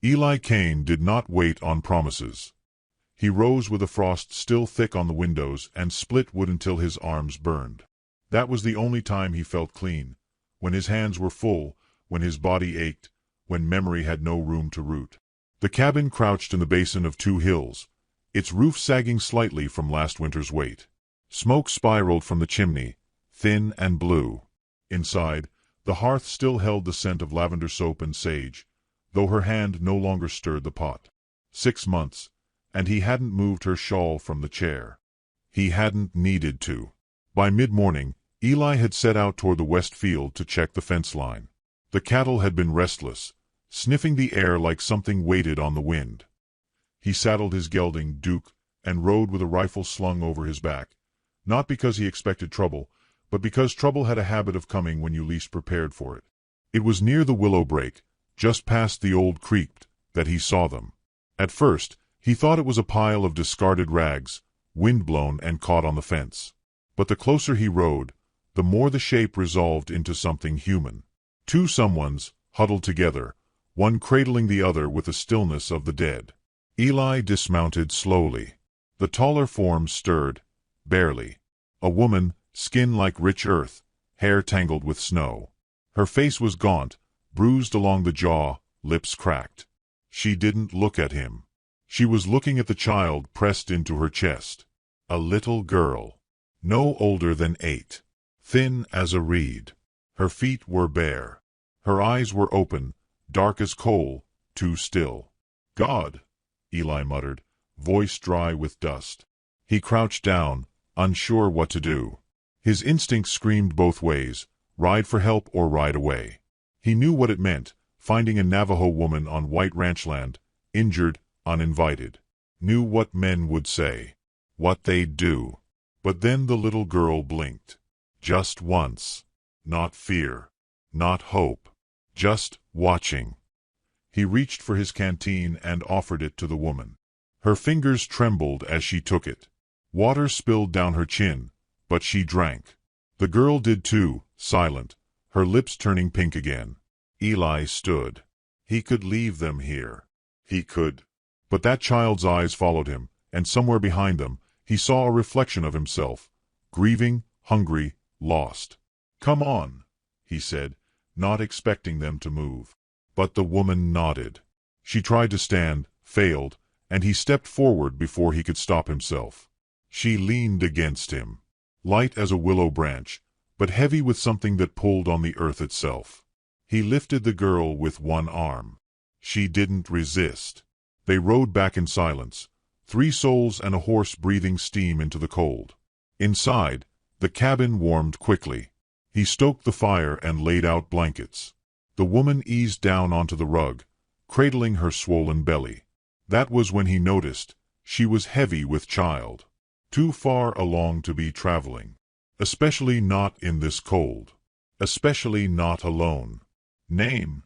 Eli Kane did not wait on promises. He rose with the frost still thick on the windows and split wood until his arms burned. That was the only time he felt clean, when his hands were full, when his body ached, when memory had no room to root. The cabin crouched in the basin of two hills, its roof sagging slightly from last winter's weight. Smoke spiraled from the chimney, thin and blue. Inside, the hearth still held the scent of lavender soap and sage, though her hand no longer stirred the pot. 6 months, and he hadn't moved her shawl from the chair. He hadn't needed to. By mid-morning, Eli had set out toward the west field to check the fence line. The cattle had been restless, sniffing the air like something weighted on the wind. He saddled his gelding, Duke, and rode with a rifle slung over his back, not because he expected trouble, but because trouble had a habit of coming when you least prepared for it. It was near the willow brake, just past the old creek, that he saw them. At first, he thought it was a pile of discarded rags, wind-blown and caught on the fence. But the closer he rode, the more the shape resolved into something human. Two someones, huddled together, one cradling the other with the stillness of the dead. Eli dismounted slowly. The taller form stirred, barely. A woman, skin like rich earth, hair tangled with snow. Her face was gaunt, bruised along the jaw, lips cracked. She didn't look at him. She was looking at the child pressed into her chest. A little girl, no older than 8, thin as a reed. Her feet were bare. Her eyes were open, dark as coal, too still. God, Eli muttered, voice dry with dust. He crouched down, unsure what to do. His instinct screamed both ways, ride for help or ride away. He knew what it meant, finding a Navajo woman on white ranch land, injured, uninvited. Knew what men would say, what they'd do. But then the little girl blinked. Just once. Not fear. Not hope. Just watching. He reached for his canteen and offered it to the woman. Her fingers trembled as she took it. Water spilled down her chin, but she drank. The girl did too, silent, her lips turning pink again. Eli stood. He could leave them here. He could. But that child's eyes followed him, and somewhere behind them, he saw a reflection of himself, grieving, hungry, lost. "Come on," he said, not expecting them to move. But the woman nodded. She tried to stand, failed, and he stepped forward before he could stop himself. She leaned against him, light as a willow branch, but heavy with something that pulled on the earth itself. He lifted the girl with one arm. She didn't resist. They rode back in silence, 3 souls and a horse breathing steam into the cold. Inside, the cabin warmed quickly. He stoked the fire and laid out blankets. The woman eased down onto the rug, cradling her swollen belly. That was when he noticed she was heavy with child. Too far along to be traveling. Especially not in this cold. Especially not alone. "Name?"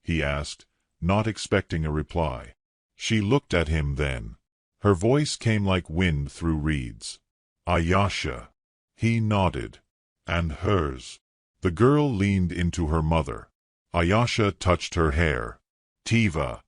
he asked, not expecting a reply. She looked at him then. Her voice came like wind through reeds. "Ayasha." He nodded. "And hers?" The girl leaned into her mother. Ayasha touched her hair. "Tiva."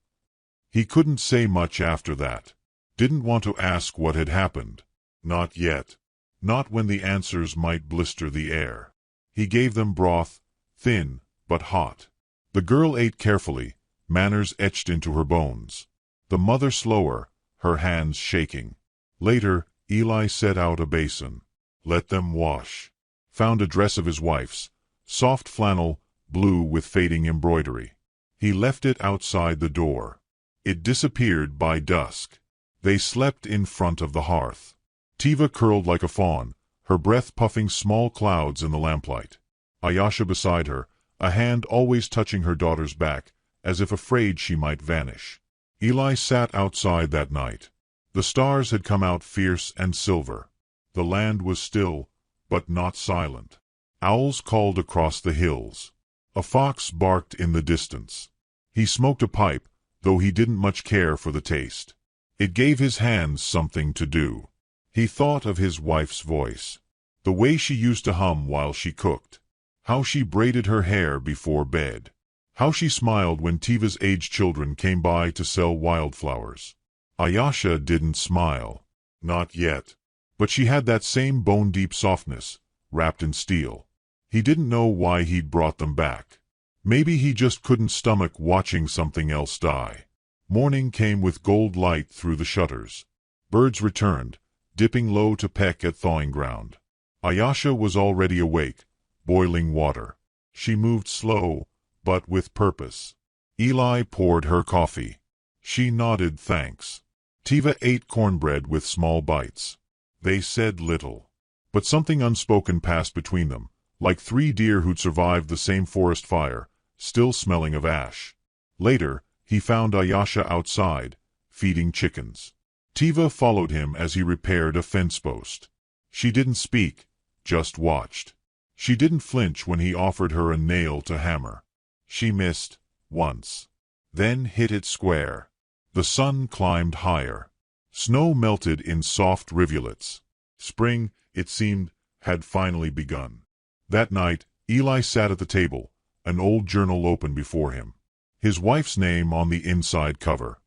He couldn't say much after that. Didn't want to ask what had happened. Not yet. Not when the answers might blister the air. He gave them broth, thin, but hot. The girl ate carefully, manners etched into her bones. The mother slower, her hands shaking. Later, Eli set out a basin. Let them wash. Found a dress of his wife's, soft flannel, blue with fading embroidery. He left it outside the door. It disappeared by dusk. They slept in front of the hearth. Tiva curled like a fawn, her breath puffing small clouds in the lamplight. Ayasha beside her, a hand always touching her daughter's back, as if afraid she might vanish. Eli sat outside that night. The stars had come out fierce and silver. The land was still, but not silent. Owls called across the hills. A fox barked in the distance. He smoked a pipe, though he didn't much care for the taste. It gave his hands something to do. He thought of his wife's voice. The way she used to hum while she cooked. How she braided her hair before bed. How she smiled when Teva's aged children came by to sell wildflowers. Ayesha didn't smile. Not yet. But she had that same bone-deep softness, wrapped in steel. He didn't know why he'd brought them back. Maybe he just couldn't stomach watching something else die. Morning came with gold light through the shutters. Birds returned, dipping low to peck at thawing ground. Ayesha was already awake, boiling water. She moved slow, but with purpose. Eli poured her coffee. She nodded thanks. Teva ate cornbread with small bites. They said little. But something unspoken passed between them, like three deer who'd survived the same forest fire, still smelling of ash. Later, he found Ayesha outside, feeding chickens. Teva followed him as he repaired a fence post. She didn't speak, just watched. She didn't flinch when he offered her a nail to hammer. She missed, once. Then hit it square. The sun climbed higher. Snow melted in soft rivulets. Spring, it seemed, had finally begun. That night, Eli sat at the table, an old journal open before him. His wife's name on the inside cover.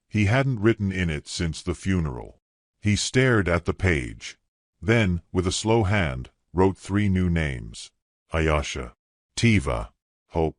He hadn't written in it since the funeral. He stared at the page. Then, with a slow hand, wrote 3 new names. Ayesha. Teva. Hope.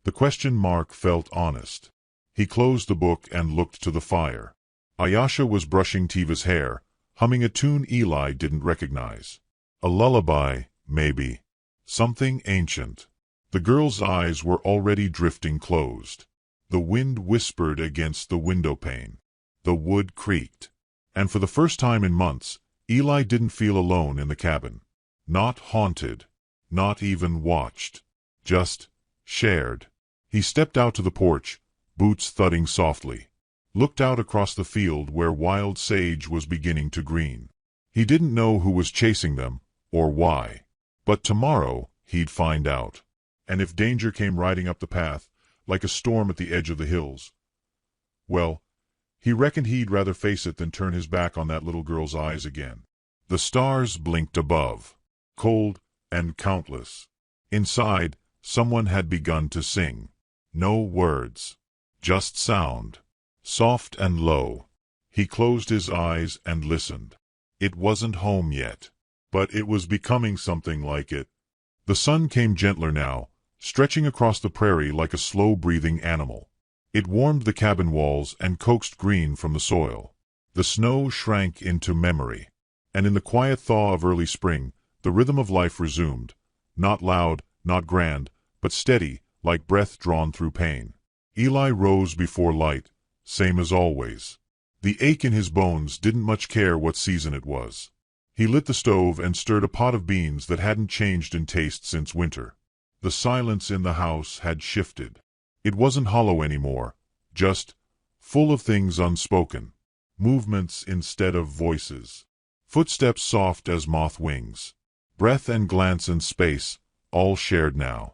The question mark felt honest. He closed the book and looked to the fire. Ayesha was brushing Teva's hair, humming a tune Eli didn't recognize. A lullaby, maybe. Something ancient. The girl's eyes were already drifting closed. The wind whispered against the windowpane. The wood creaked. And for the first time in months, Eli didn't feel alone in the cabin. Not haunted. Not even watched. Just shared. He stepped out to the porch, boots thudding softly. Looked out across the field where wild sage was beginning to green. He didn't know who was chasing them, or why. But tomorrow, he'd find out. And if danger came riding up the path, like a storm at the edge of the hills, well, he reckoned he'd rather face it than turn his back on that little girl's eyes again. The stars blinked above, cold and countless. Inside, someone had begun to sing. No words. Just sound. Soft and low. He closed his eyes and listened. It wasn't home yet. But it was becoming something like it. The sun came gentler now, stretching across the prairie like a slow-breathing animal. It warmed the cabin walls and coaxed green from the soil. The snow shrank into memory. And in the quiet thaw of early spring, the rhythm of life resumed. Not loud, not grand, but steady, like breath drawn through pain. Eli rose before light, same as always. The ache in his bones didn't much care what season it was. He lit the stove and stirred a pot of beans that hadn't changed in taste since winter. The silence in the house had shifted. It wasn't hollow anymore, just full of things unspoken. Movements instead of voices. Footsteps soft as moth wings. Breath and glance and space, all shared now.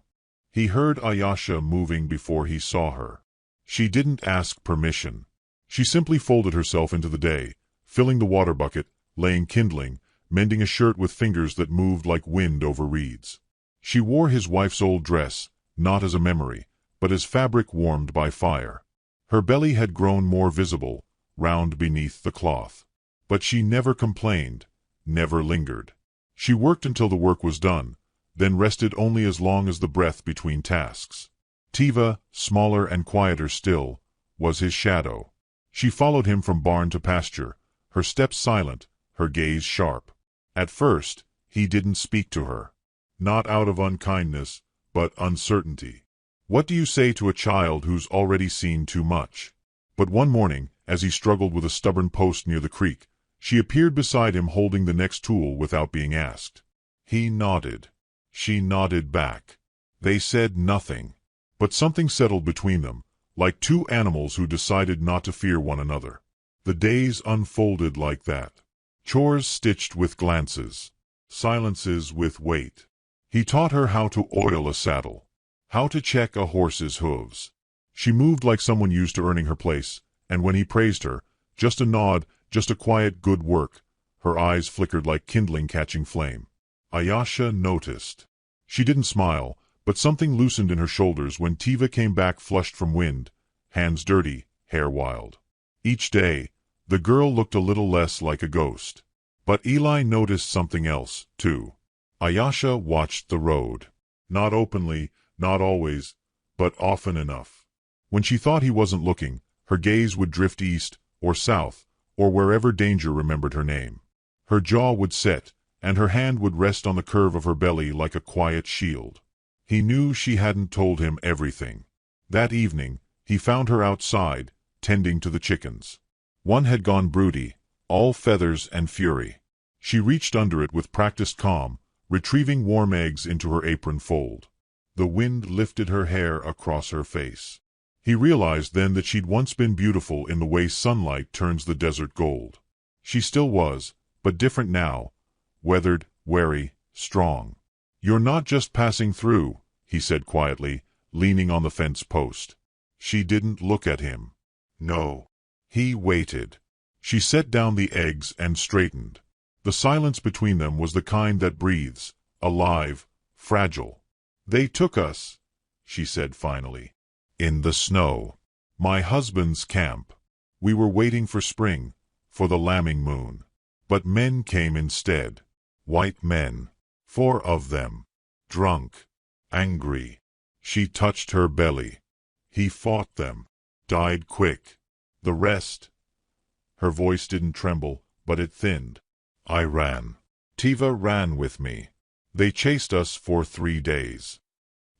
He heard Ayesha moving before he saw her. She didn't ask permission. She simply folded herself into the day, filling the water bucket, laying kindling, mending a shirt with fingers that moved like wind over reeds. She wore his wife's old dress, not as a memory, but as fabric warmed by fire. Her belly had grown more visible, round beneath the cloth. But she never complained, never lingered. She worked until the work was done, then rested only as long as the breath between tasks. Teva, smaller and quieter still, was his shadow. She followed him from barn to pasture, her steps silent, her gaze sharp. At first, he didn't speak to her. Not out of unkindness, but uncertainty. What do you say to a child who's already seen too much? But one morning, as he struggled with a stubborn post near the creek, she appeared beside him holding the next tool without being asked. He nodded. She nodded back. They said nothing. But something settled between them, like two animals who decided not to fear one another. The days unfolded like that. Chores stitched with glances. Silences with weight. He taught her how to oil a saddle. How to check a horse's hooves. She moved like someone used to earning her place, and when he praised her, just a nod, just a quiet good work, her eyes flickered like kindling catching flame. Ayesha noticed. She didn't smile, But something loosened in her shoulders when Tiva came back flushed from wind, hands dirty, hair wild. Each day, the girl looked a little less like a ghost. But Eli noticed something else, too. Ayasha watched the road. Not openly, not always, but often enough. When she thought he wasn't looking, her gaze would drift east, or south, or wherever danger remembered her name. Her jaw would set, and her hand would rest on the curve of her belly like a quiet shield. He knew she hadn't told him everything. That evening, he found her outside, tending to the chickens. One had gone broody, all feathers and fury. She reached under it with practiced calm, retrieving warm eggs into her apron fold. The wind lifted her hair across her face. He realized then that she'd once been beautiful in the way sunlight turns the desert gold. She still was, but different now, weathered, wary, strong. "You're not just passing through," he said quietly, leaning on the fence post. She didn't look at him. No. He waited. She set down the eggs and straightened. The silence between them was the kind that breathes, alive, fragile. "They took us," she said finally. "In the snow. My husband's camp. We were waiting for spring, for the lambing moon. But men came instead. White men. 4 of them. Drunk. Angry." She touched her belly. "He fought them. Died quick. The rest—" Her voice didn't tremble, but it thinned. "I ran. Tiva ran with me. They chased us for 3 days."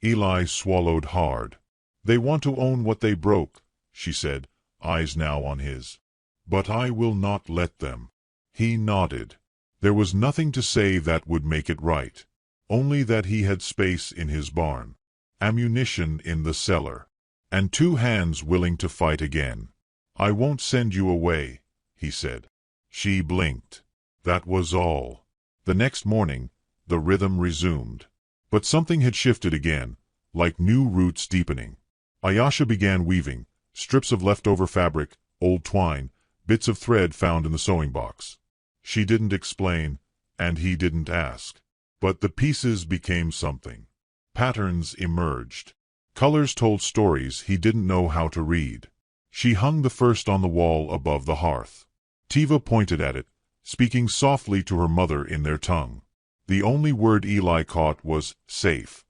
Eli swallowed hard. "They want to own what they broke," she said, eyes now on his. "But I will not let them." He nodded. There was nothing to say that would make it right. Only that he had space in his barn, ammunition in the cellar, and 2 hands willing to fight again. "I won't send you away," he said. She blinked. That was all. The next morning, the rhythm resumed. But something had shifted again, like new roots deepening. Ayasha began weaving, strips of leftover fabric, old twine, bits of thread found in the sewing box. She didn't explain, and he didn't ask. But the pieces became something. Patterns emerged. Colors told stories he didn't know how to read. She hung the first on the wall above the hearth. Tiva pointed at it, speaking softly to her mother in their tongue. The only word Eli caught was safe.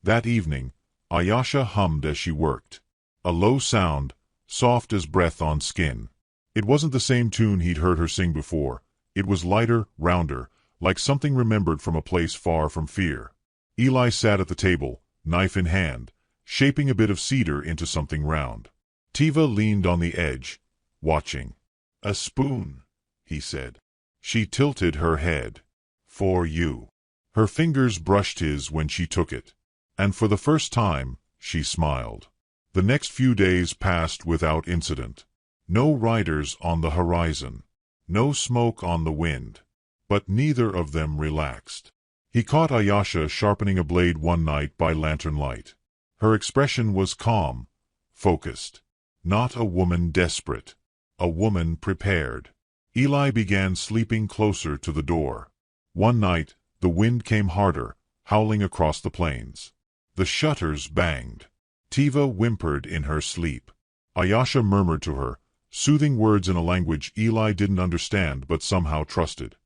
That evening, Ayasha hummed as she worked. A low sound, soft as breath on skin. It wasn't the same tune he'd heard her sing before. It was lighter, rounder, like something remembered from a place far from fear. Eli sat at the table, knife in hand, shaping a bit of cedar into something round. Tiva leaned on the edge, watching. "A spoon," he said. She tilted her head. "For you." Her fingers brushed his when she took it. And for the first time, she smiled. The next few days passed without incident. No riders on the horizon. No smoke on the wind. But neither of them relaxed. He caught Ayasha sharpening a blade one night by lantern light. Her expression was calm, focused. Not a woman desperate. A woman prepared. Eli began sleeping closer to the door. One night, the wind came harder, howling across the plains. The shutters banged. Tiva whimpered in her sleep. Ayasha murmured to her, soothing words in a language Eli didn't understand but somehow trusted.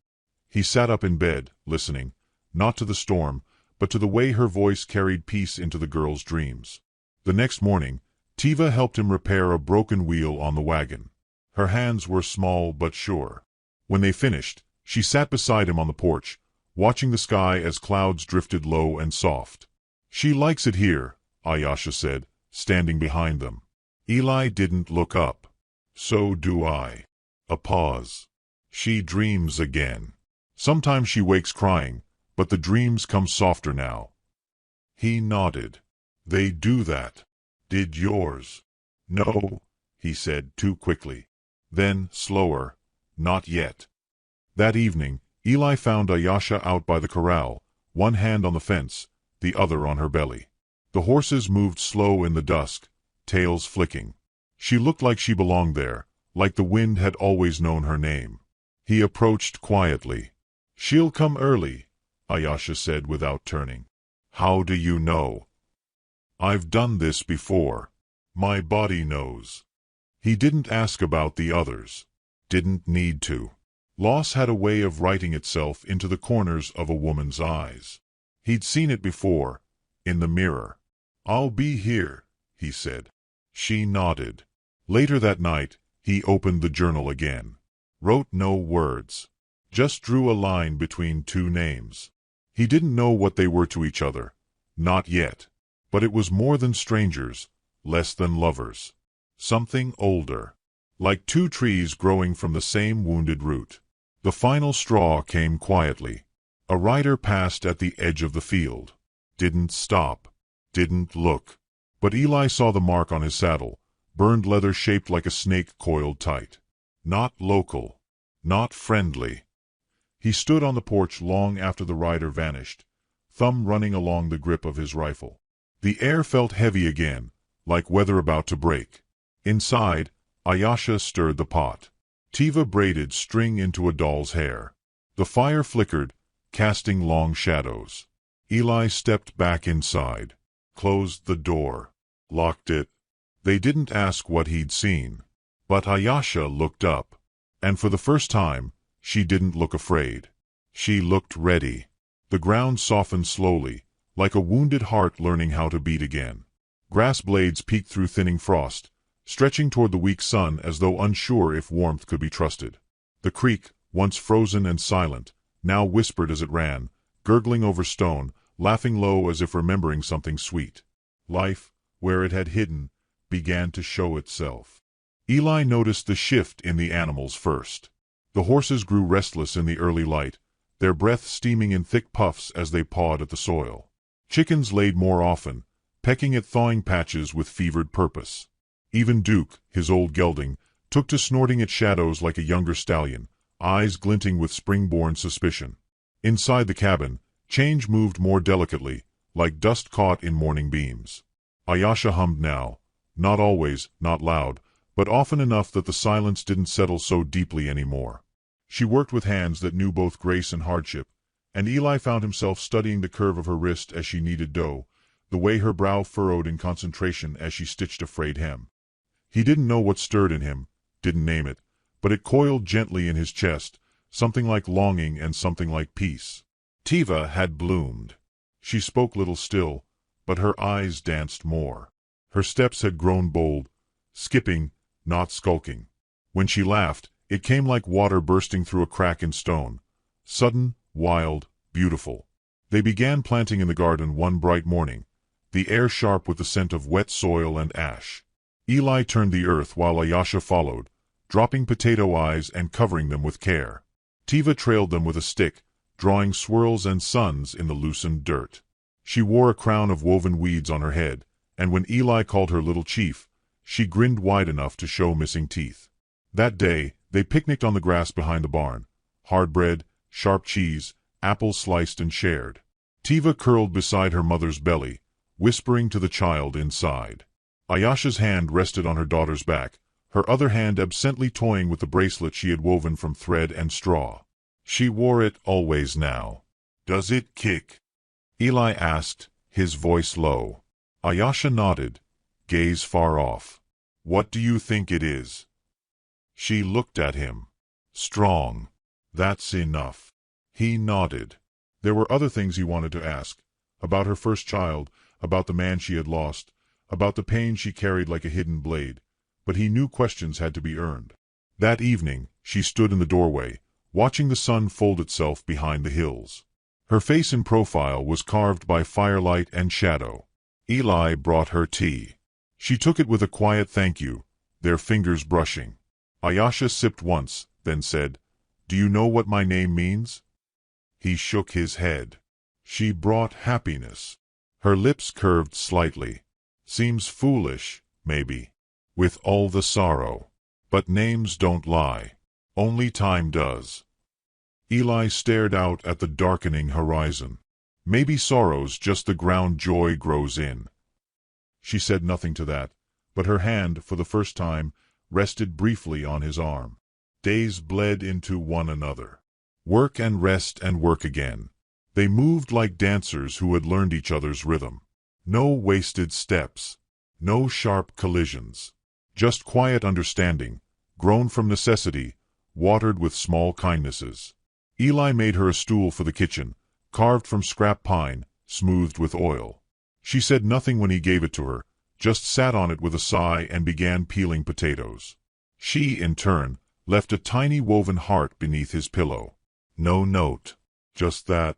He sat up in bed, listening, not to the storm, but to the way her voice carried peace into the girl's dreams. The next morning, Tiva helped him repair a broken wheel on the wagon. Her hands were small but sure. When they finished, she sat beside him on the porch, watching the sky as clouds drifted low and soft. "She likes it here," Ayasha said, standing behind them. Eli didn't look up. "So do I." A pause. "She dreams again. Sometimes she wakes crying, but the dreams come softer now." He nodded. "They do that. Did yours?" "No," he said too quickly. Then, slower, "Not yet." That evening, Eli found Ayasha out by the corral, one hand on the fence, the other on her belly. The horses moved slow in the dusk, tails flicking. She looked like she belonged there, like the wind had always known her name. He approached quietly. "She'll come early," Ayasha said without turning. How do you know? I've done this before. My body knows. He didn't ask about the others. Didn't need to. Loss had a way of writing itself into the corners of a woman's eyes. He'd seen it before, in the mirror. I'll be here, he said. She nodded. Later that night, he opened the journal again. Wrote no words. Just drew a line between two names. He didn't know what they were to each other. Not yet. But it was more than strangers, less than lovers. Something older. Like two trees growing from the same wounded root. The final straw came quietly. A rider passed at the edge of the field. Didn't stop. Didn't look. But Eli saw the mark on his saddle, burned leather shaped like a snake coiled tight. Not local. Not friendly. He stood on the porch long after the rider vanished, thumb running along the grip of his rifle. The air felt heavy again, like weather about to break. Inside, Ayasha stirred the pot. Tiva braided string into a doll's hair. The fire flickered, casting long shadows. Eli stepped back inside, closed the door, locked it. They didn't ask what he'd seen. But Ayasha looked up. And for the first time, she didn't look afraid. She looked ready. The ground softened slowly, like a wounded heart learning how to beat again. Grass blades peeked through thinning frost, stretching toward the weak sun as though unsure if warmth could be trusted. The creek, once frozen and silent, now whispered as it ran, gurgling over stone, laughing low as if remembering something sweet. Life, where it had hidden, began to show itself. Eli noticed the shift in the animals first. The horses grew restless in the early light, their breath steaming in thick puffs as they pawed at the soil. Chickens laid more often, pecking at thawing patches with fevered purpose. Even Duke, his old gelding, took to snorting at shadows like a younger stallion, eyes glinting with spring-born suspicion. Inside the cabin, change moved more delicately, like dust caught in morning beams. Ayasha hummed now, not always, not loud, but often enough that the silence didn't settle so deeply anymore. She worked with hands that knew both grace and hardship, and Eli found himself studying the curve of her wrist as she kneaded dough, the way her brow furrowed in concentration as she stitched a frayed hem. He didn't know what stirred in him, didn't name it, but it coiled gently in his chest, something like longing and something like peace. Tiva had bloomed. She spoke little still, but her eyes danced more. Her steps had grown bold, skipping, not skulking. When she laughed, it came like water bursting through a crack in stone. Sudden, wild, beautiful. They began planting in the garden one bright morning, the air sharp with the scent of wet soil and ash. Eli turned the earth while Ayasha followed, dropping potato eyes and covering them with care. Tiva trailed them with a stick, drawing swirls and suns in the loosened dirt. She wore a crown of woven weeds on her head, and when Eli called her Little Chief, she grinned wide enough to show missing teeth. That day, they picnicked on the grass behind the barn. Hard bread, sharp cheese, apples sliced and shared. Tiva curled beside her mother's belly, whispering to the child inside. Ayasha's hand rested on her daughter's back, her other hand absently toying with the bracelet she had woven from thread and straw. She wore it always now. "Does it kick?" Eli asked, his voice low. Ayasha nodded, gaze far off. "What do you think it is?" She looked at him. "Strong. That's enough." He nodded. There were other things he wanted to ask. About her first child, about the man she had lost, about the pain she carried like a hidden blade. But he knew questions had to be earned. That evening, she stood in the doorway, watching the sun fold itself behind the hills. Her face in profile was carved by firelight and shadow. Eli brought her tea. She took it with a quiet thank you, their fingers brushing. Ayasha sipped once, then said, "Do you know what my name means?" He shook his head. She brought happiness. Her lips curved slightly. "Seems foolish, maybe, with all the sorrow. But names don't lie. Only time does." Eli stared out at the darkening horizon. "Maybe sorrow's just the ground joy grows in." She said nothing to that, but her hand, for the first time, rested briefly on his arm. Days bled into one another. Work and rest and work again. They moved like dancers who had learned each other's rhythm. No wasted steps. No sharp collisions. Just quiet understanding, grown from necessity, watered with small kindnesses. Eli made her a stool for the kitchen, carved from scrap pine, smoothed with oil. She said nothing when he gave it to her, just sat on it with a sigh and began peeling potatoes. She, in turn, left a tiny woven heart beneath his pillow. No note. Just that.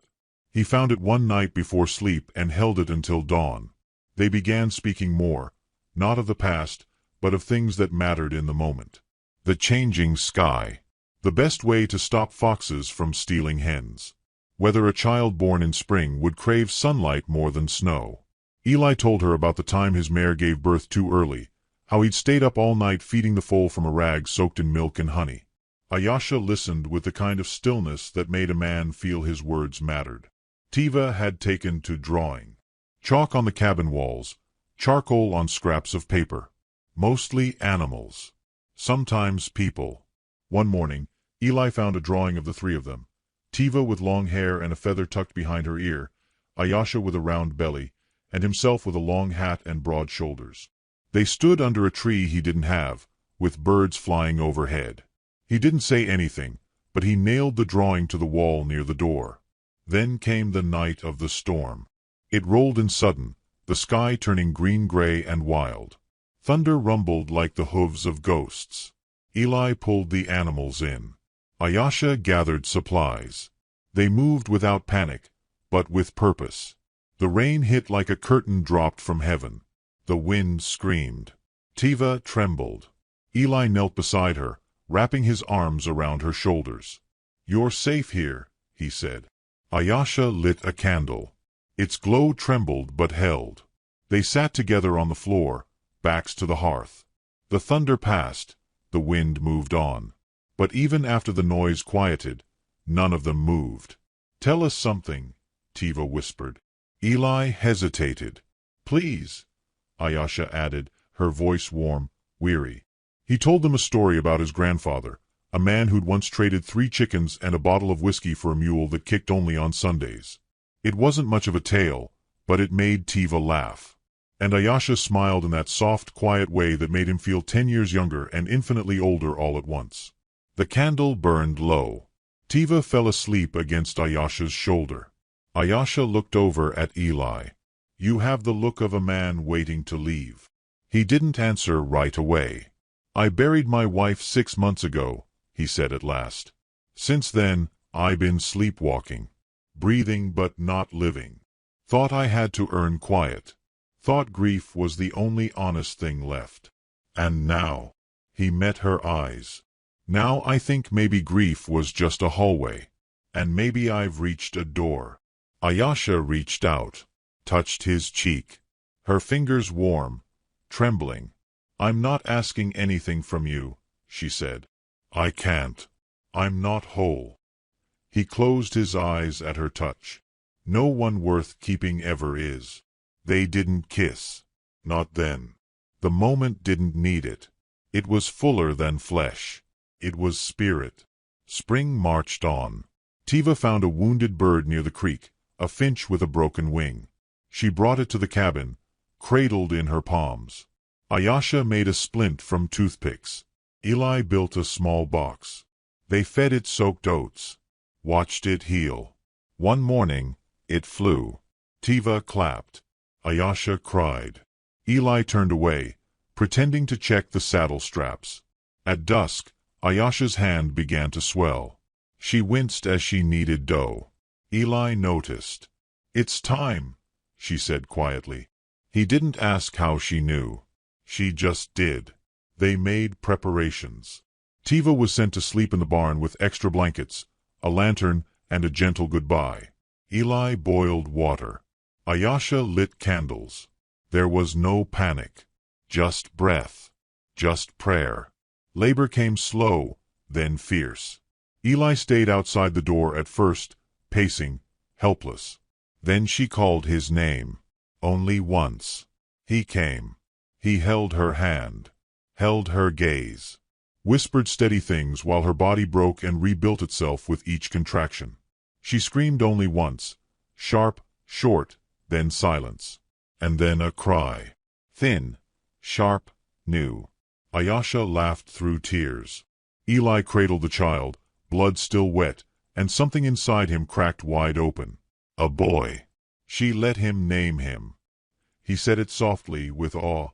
He found it one night before sleep and held it until dawn. They began speaking more, not of the past, but of things that mattered in the moment. The changing sky. The best way to stop foxes from stealing hens. Whether a child born in spring would crave sunlight more than snow. Eli told her about the time his mare gave birth too early, how he'd stayed up all night feeding the foal from a rag soaked in milk and honey. Ayasha listened with the kind of stillness that made a man feel his words mattered. Tiva had taken to drawing. Chalk on the cabin walls, charcoal on scraps of paper. Mostly animals. Sometimes people. One morning, Eli found a drawing of the three of them. Tiva with long hair and a feather tucked behind her ear, Ayasha with a round belly, and himself with a long hat and broad shoulders. They stood under a tree he didn't have, with birds flying overhead. He didn't say anything, but he nailed the drawing to the wall near the door. Then came the night of the storm. It rolled in sudden, the sky turning green-gray and wild. Thunder rumbled like the hooves of ghosts. Eli pulled the animals in. Ayasha gathered supplies. They moved without panic, but with purpose. The rain hit like a curtain dropped from heaven. The wind screamed. Tiva trembled. Eli knelt beside her, wrapping his arms around her shoulders. "You're safe here," he said. Ayasha lit a candle. Its glow trembled but held. They sat together on the floor, backs to the hearth. The thunder passed, the wind moved on. But even after the noise quieted, none of them moved. "Tell us something," Tiva whispered. Eli hesitated. "Please," Ayasha added, her voice warm, weary. He told them a story about his grandfather, a man who'd once traded 3 chickens and a bottle of whiskey for a mule that kicked only on Sundays. It wasn't much of a tale, but it made Tiva laugh. And Ayasha smiled in that soft, quiet way that made him feel 10 years younger and infinitely older all at once. The candle burned low. Tiva fell asleep against Ayasha's shoulder. Ayasha looked over at Eli. "You have the look of a man waiting to leave." He didn't answer right away. "I buried my wife 6 months ago," he said at last. "Since then, I been sleepwalking. Breathing but not living. Thought I had to earn quiet. Thought grief was the only honest thing left. And now," he met her eyes. "Now I think maybe grief was just a hallway. And maybe I've reached a door." Ayasha reached out, touched his cheek. Her fingers warm, trembling. "I'm not asking anything from you," she said. "I can't. I'm not whole." He closed his eyes at her touch. No one worth keeping ever is. They didn't kiss. Not then. The moment didn't need it. It was fuller than flesh. It was spirit. Spring marched on. Tiva found a wounded bird near the creek, a finch with a broken wing. She brought it to the cabin, cradled in her palms. Ayasha made a splint from toothpicks. Eli built a small box. They fed it soaked oats. Watched it heal. One morning, it flew. Tiva clapped. Ayasha cried. Eli turned away, pretending to check the saddle straps. At dusk, Ayasha's hand began to swell. She winced as she kneaded dough. Eli noticed. "It's time," she said quietly. He didn't ask how she knew. She just did. They made preparations. Tiva was sent to sleep in the barn with extra blankets, a lantern, and a gentle goodbye. Eli boiled water. Ayasha lit candles. There was no panic. Just breath. Just prayer. Labor came slow, then fierce. Eli stayed outside the door at first, pacing, helpless. Then she called his name. Only once. He came. He held her hand. Held her gaze. Whispered steady things while her body broke and rebuilt itself with each contraction. She screamed only once, Sharp, short, then silence. And then a cry. Thin, sharp, new. Ayesha laughed through tears. Eli cradled the child, blood still wet, and something inside him cracked wide open. A boy. She let him name him. He said it softly, with awe.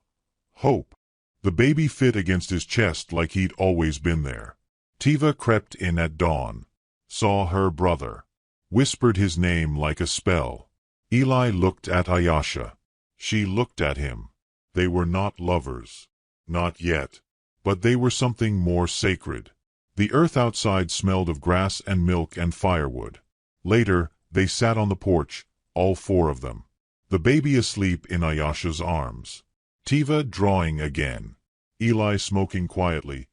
Hope. The baby fit against his chest like he'd always been there. Tiva crept in at dawn. Saw her brother. Whispered his name like a spell. Eli looked at Ayesha. She looked at him. They were not lovers. Not yet. But they were something more sacred. The earth outside smelled of grass and milk and firewood. Later, they sat on the porch, all four of them. The baby asleep in Ayesha's arms. Tiva drawing again. Eli smoking quietly,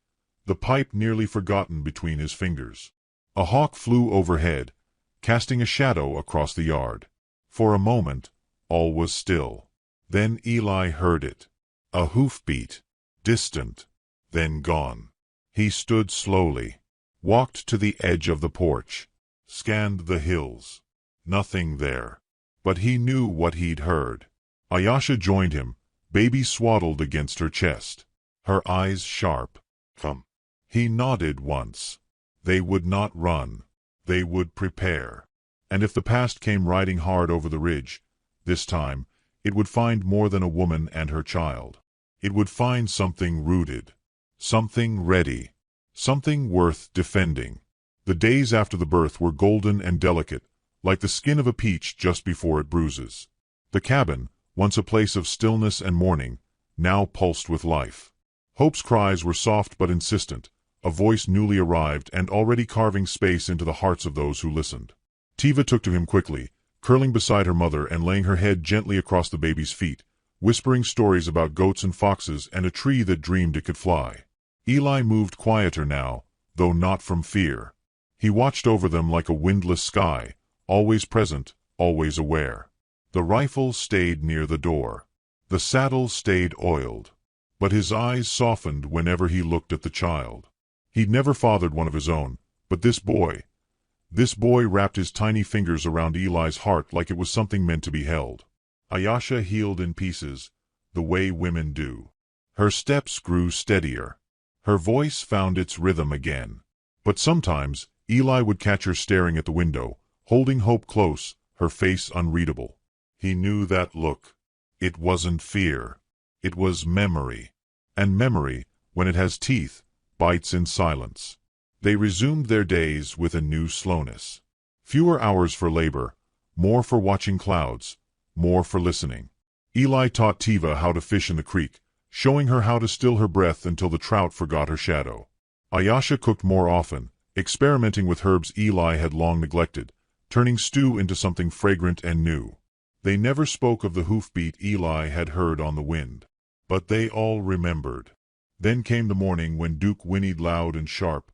the pipe nearly forgotten between his fingers. A hawk flew overhead, casting a shadow across the yard. For a moment, all was still. Then Eli heard it. A hoofbeat. Distant. Then gone. He stood slowly. Walked to the edge of the porch. Scanned the hills. Nothing there. But he knew what he'd heard. Ayesha joined him, baby swaddled against her chest. Her eyes sharp. Come. He nodded once. They would not run. They would prepare. And if the past came riding hard over the ridge, this time, it would find more than a woman and her child. It would find something rooted. Something ready. Something worth defending. The days after the birth were golden and delicate, like the skin of a peach just before it bruises. The cabin, once a place of stillness and mourning, now pulsed with life. Hope's cries were soft but insistent, a voice newly arrived and already carving space into the hearts of those who listened. Tiva took to him quickly, curling beside her mother and laying her head gently across the baby's feet, whispering stories about goats and foxes and a tree that dreamed it could fly. Eli moved quieter now, though not from fear. He watched over them like a windless sky, always present, always aware. The rifle stayed near the door. The saddle stayed oiled. But his eyes softened whenever he looked at the child. He'd never fathered one of his own, but this boy wrapped his tiny fingers around Eli's heart like it was something meant to be held. Ayesha healed in pieces, the way women do. Her steps grew steadier. Her voice found its rhythm again. But sometimes, Eli would catch her staring at the window, holding Hope close, her face unreadable. He knew that look. It wasn't fear. It was memory. And memory, when it has teeth, bites in silence. They resumed their days with a new slowness. Fewer hours for labor, more for watching clouds, more for listening. Eli taught Tiva how to fish in the creek, showing her how to still her breath until the trout forgot her shadow. Ayesha cooked more often, experimenting with herbs Eli had long neglected, turning stew into something fragrant and new. They never spoke of the hoofbeat Eli had heard on the wind. But they all remembered. Then came the morning when Duke whinnied loud and sharp,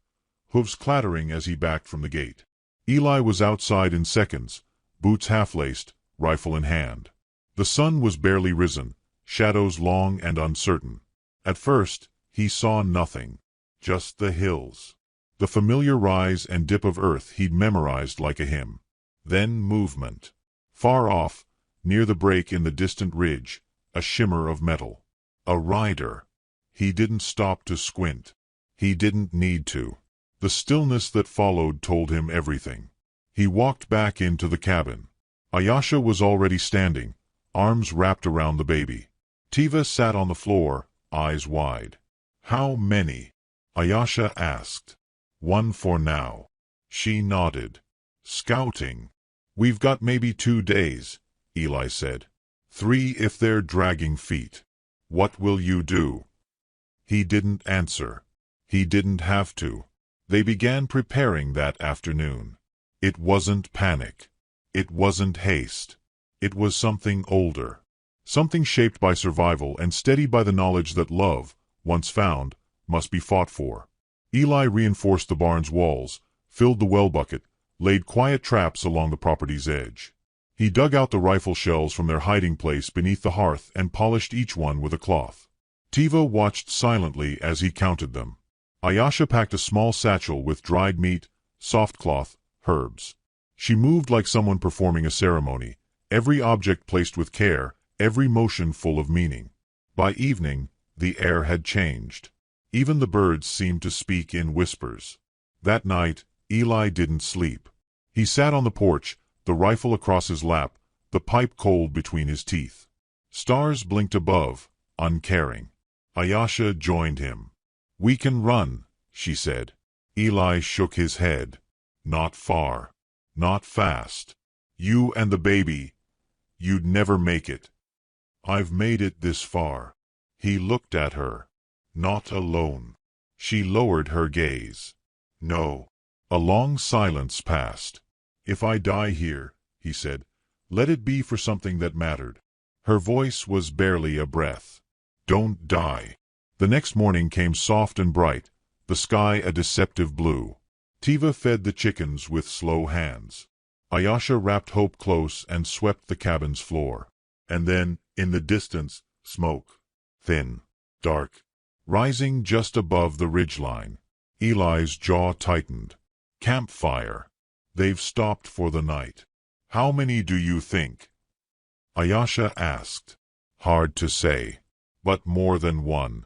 hooves clattering as he backed from the gate. Eli was outside in seconds, boots half-laced, rifle in hand. The sun was barely risen, shadows long and uncertain. At first, he saw nothing. Just the hills. The familiar rise and dip of earth he'd memorized like a hymn. Then movement. Far off, near the break in the distant ridge, a shimmer of metal. A rider. He didn't stop to squint. He didn't need to. The stillness that followed told him everything. He walked back into the cabin. Ayesha was already standing, arms wrapped around the baby. Tiva sat on the floor, eyes wide. How many? Ayesha asked. One for now. She nodded. Scouting. We've got maybe 2 days, Eli said. 3 if they're dragging feet. What will you do? He didn't answer. He didn't have to. They began preparing that afternoon. It wasn't panic. It wasn't haste. It was something older. Something shaped by survival and steadied by the knowledge that love, once found, must be fought for. Eli reinforced the barn's walls, filled the well bucket, laid quiet traps along the property's edge. He dug out the rifle shells from their hiding place beneath the hearth and polished each one with a cloth. Tiva watched silently as he counted them. Ayesha packed a small satchel with dried meat, soft cloth, herbs. She moved like someone performing a ceremony, every object placed with care, every motion full of meaning. By evening, the air had changed. Even the birds seemed to speak in whispers. That night, Eli didn't sleep. He sat on the porch, the rifle across his lap, the pipe cold between his teeth. Stars blinked above, uncaring. Ayesha joined him. "We can run," she said. Eli shook his head. "Not far. Not fast. You and the baby. You'd never make it." "I've made it this far." He looked at her. "Not alone." She lowered her gaze. "No." A long silence passed. "If I die here," he said, "let it be for something that mattered." Her voice was barely a breath. "Don't die." The next morning came soft and bright, the sky a deceptive blue. Tiva fed the chickens with slow hands. Ayesha wrapped Hope close and swept the cabin's floor. And then, in the distance, smoke. Thin. Dark. Rising just above the ridgeline. Eli's jaw tightened. "Campfire. They've stopped for the night." "How many do you think?" Ayesha asked. "Hard to say. But more than one."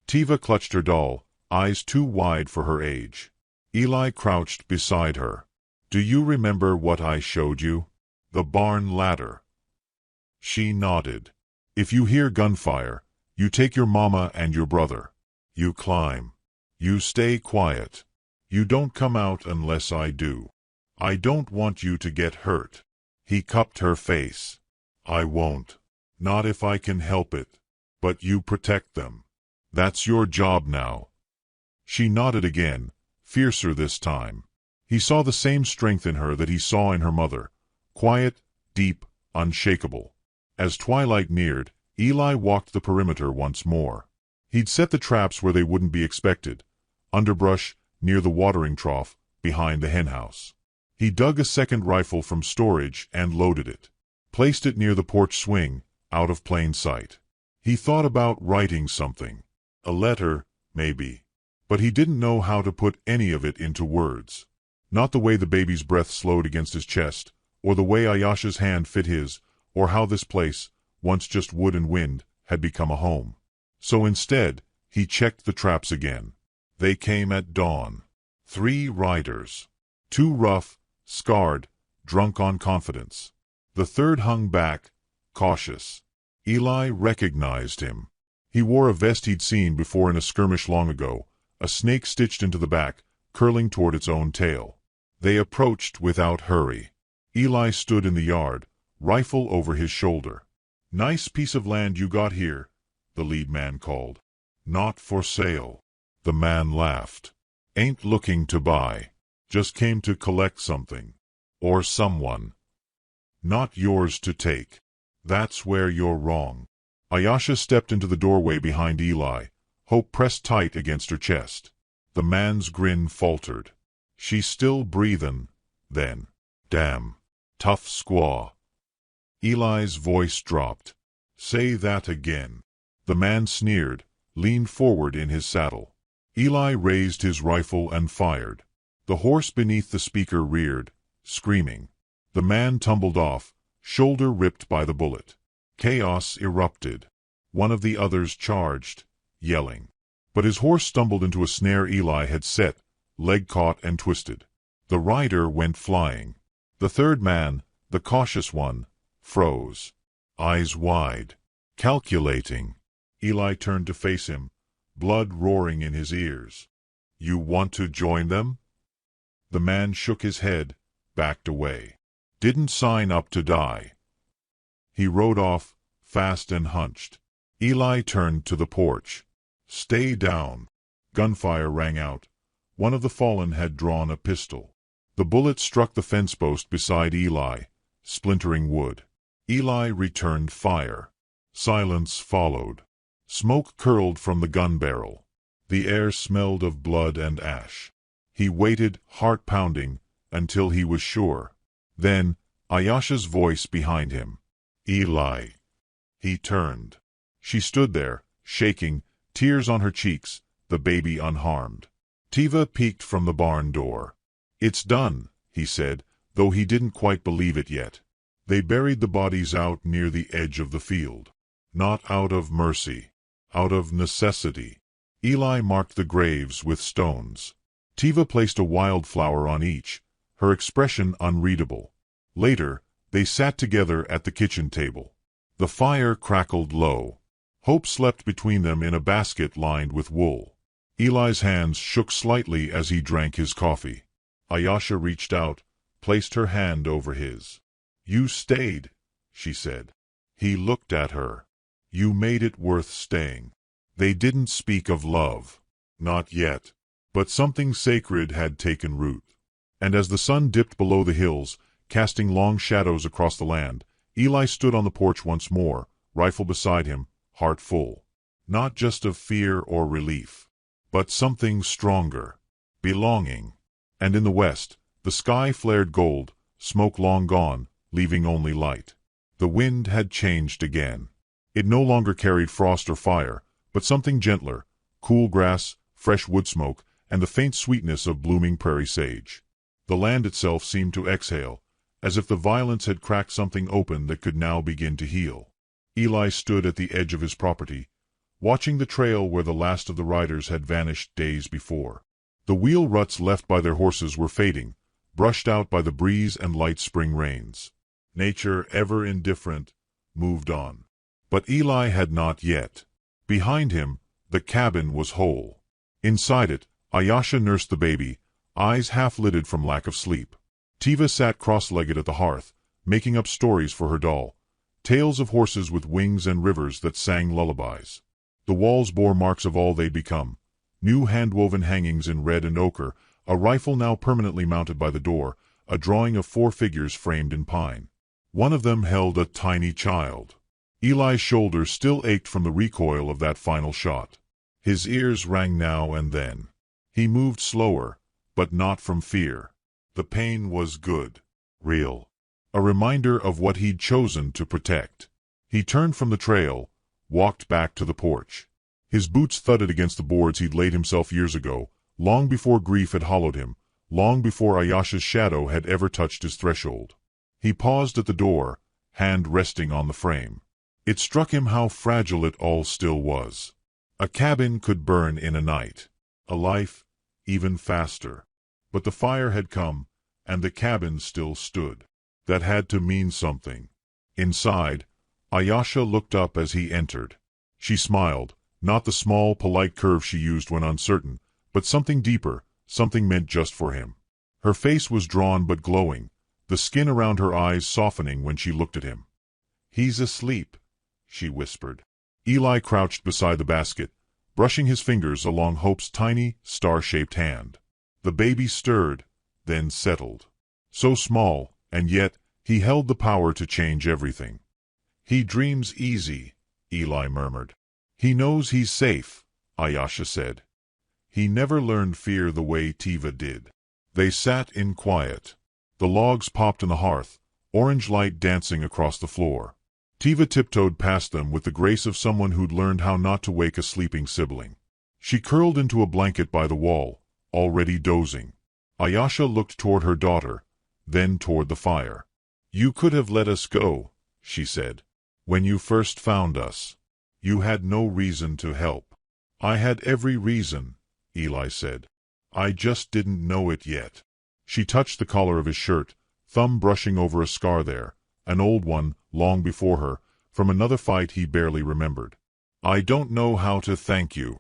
Tiva clutched her doll, eyes too wide for her age. Eli crouched beside her. "Do you remember what I showed you? The barn ladder." She nodded. "If you hear gunfire, you take your mama and your brother. You climb. You stay quiet. You don't come out unless I do. I don't want you to get hurt." He cupped her face. "I won't. Not if I can help it. But you protect them. That's your job now." She nodded again, fiercer this time. He saw the same strength in her that he saw in her mother. Quiet, deep, unshakable. As twilight neared, Eli walked the perimeter once more. He'd set the traps where they wouldn't be expected. Underbrush, near the watering trough, behind the henhouse. He dug a second rifle from storage and loaded it. Placed it near the porch swing, out of plain sight. He thought about writing something. A letter, maybe. But he didn't know how to put any of it into words. Not the way the baby's breath slowed against his chest, or the way Ayesha's hand fit his, or how this place, once just wood and wind, had become a home. So instead, he checked the traps again. They came at dawn. 3 riders. 2 rough, scarred, drunk on confidence. The third hung back, cautious. Eli recognized him. He wore a vest he'd seen before in a skirmish long ago, a snake stitched into the back, curling toward its own tail. They approached without hurry. Eli stood in the yard, rifle over his shoulder. "Nice piece of land you got here," the lead man called. "Not for sale." The man laughed. "Ain't looking to buy. Just came to collect something. Or someone. Not yours to take. That's where you're wrong." Ayesha stepped into the doorway behind Eli, hope pressed tight against her chest. The man's grin faltered. "She's still breathin', then. Damn. Tough squaw." Eli's voice dropped. "Say that again." The man sneered, leaned forward in his saddle. Eli raised his rifle and fired. The horse beneath the speaker reared, screaming. The man tumbled off, shoulder ripped by the bullet. Chaos erupted. One of the others charged, yelling. But his horse stumbled into a snare Eli had set, leg caught and twisted. The rider went flying. The third man, the cautious one, froze. Eyes wide. Calculating. Eli turned to face him, blood roaring in his ears. "You want to join them?" The man shook his head, backed away. "Didn't sign up to die." He rode off, fast and hunched. Eli turned to the porch. "Stay down." Gunfire rang out. One of the fallen had drawn a pistol. The bullet struck the fence post beside Eli, splintering wood. Eli returned fire. Silence followed. Smoke curled from the gun barrel. The air smelled of blood and ash. He waited, heart pounding, until he was sure. Then, Ayesha's voice behind him. "Eli." He turned. She stood there, shaking, tears on her cheeks, the baby unharmed. Tiva peeked from the barn door. "It's done," he said, though he didn't quite believe it yet. They buried the bodies out near the edge of the field. Not out of mercy. Out of necessity. Eli marked the graves with stones. Tiva placed a wildflower on each, her expression unreadable. Later, they sat together at the kitchen table. The fire crackled low. Hope slept between them in a basket lined with wool. Eli's hands shook slightly as he drank his coffee. Ayasha reached out, placed her hand over his. "You stayed," she said. He looked at her. "You made it worth staying." They didn't speak of love. Not yet. But something sacred had taken root. And as the sun dipped below the hills, casting long shadows across the land, Eli stood on the porch once more, rifle beside him, heart full. Not just of fear or relief, but something stronger. Belonging. And in the west, the sky flared gold, smoke long gone, leaving only light. The wind had changed again. It no longer carried frost or fire, but something gentler, cool grass, fresh wood smoke, and the faint sweetness of blooming prairie sage. The land itself seemed to exhale, as if the violence had cracked something open that could now begin to heal. Eli stood at the edge of his property, watching the trail where the last of the riders had vanished days before. The wheel ruts left by their horses were fading, brushed out by the breeze and light spring rains. Nature, ever indifferent, moved on. But Eli had not yet. Behind him, the cabin was whole. Inside it, Ayasha nursed the baby, eyes half-lidded from lack of sleep. Tiva sat cross-legged at the hearth, making up stories for her doll, tales of horses with wings and rivers that sang lullabies. The walls bore marks of all they'd become, new hand-woven hangings in red and ochre, a rifle now permanently mounted by the door, a drawing of 4 figures framed in pine. One of them held a tiny child. Eli's shoulders still ached from the recoil of that final shot. His ears rang now and then. He moved slower, but not from fear. The pain was good, real. A reminder of what he'd chosen to protect. He turned from the trail, walked back to the porch. His boots thudded against the boards he'd laid himself years ago, long before grief had hollowed him, long before Ayasha's shadow had ever touched his threshold. He paused at the door, hand resting on the frame. It struck him how fragile it all still was. A cabin could burn in a night. A life, even faster. But the fire had come, and the cabin still stood. That had to mean something. Inside, Ayasha looked up as he entered. She smiled, not the small, polite curve she used when uncertain, but something deeper, something meant just for him. Her face was drawn but glowing, the skin around her eyes softening when she looked at him. "He's asleep," she whispered. Eli crouched beside the basket, brushing his fingers along Hope's tiny, star-shaped hand. The baby stirred, then settled. So small, and yet he held the power to change everything. "He dreams easy," Eli murmured. "He knows he's safe," Ayasha said. "He never learned fear the way Tiva did." They sat in quiet. The logs popped in the hearth, orange light dancing across the floor. Tiva tiptoed past them with the grace of someone who'd learned how not to wake a sleeping sibling. She curled into a blanket by the wall, already dozing. Ayasha looked toward her daughter, then toward the fire. "You could have let us go," she said. "When you first found us. You had no reason to help." "I had every reason," Eli said. "I just didn't know it yet." She touched the collar of his shirt, thumb brushing over a scar there, an old one, long before her, from another fight he barely remembered. "I don't know how to thank you."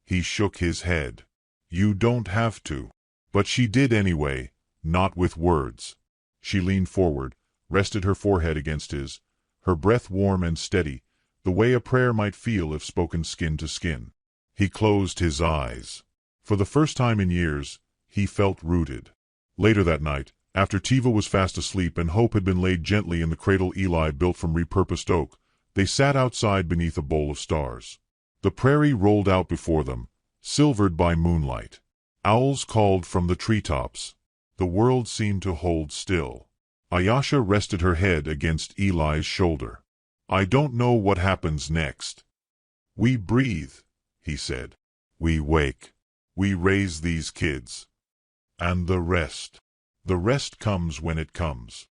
He shook his head. "You don't have to." But she did anyway, not with words. She leaned forward, rested her forehead against his, her breath warm and steady, the way a prayer might feel if spoken skin to skin. He closed his eyes. For the first time in years, he felt rooted. Later that night, after Tiva was fast asleep and Hope had been laid gently in the cradle Eli built from repurposed oak, they sat outside beneath a bowl of stars. The prairie rolled out before them, silvered by moonlight. Owls called from the treetops. The world seemed to hold still. Ayasha rested her head against Eli's shoulder. "I don't know what happens next. We breathe," he said. "We wake. We raise these kids. And the rest. The rest comes when it comes.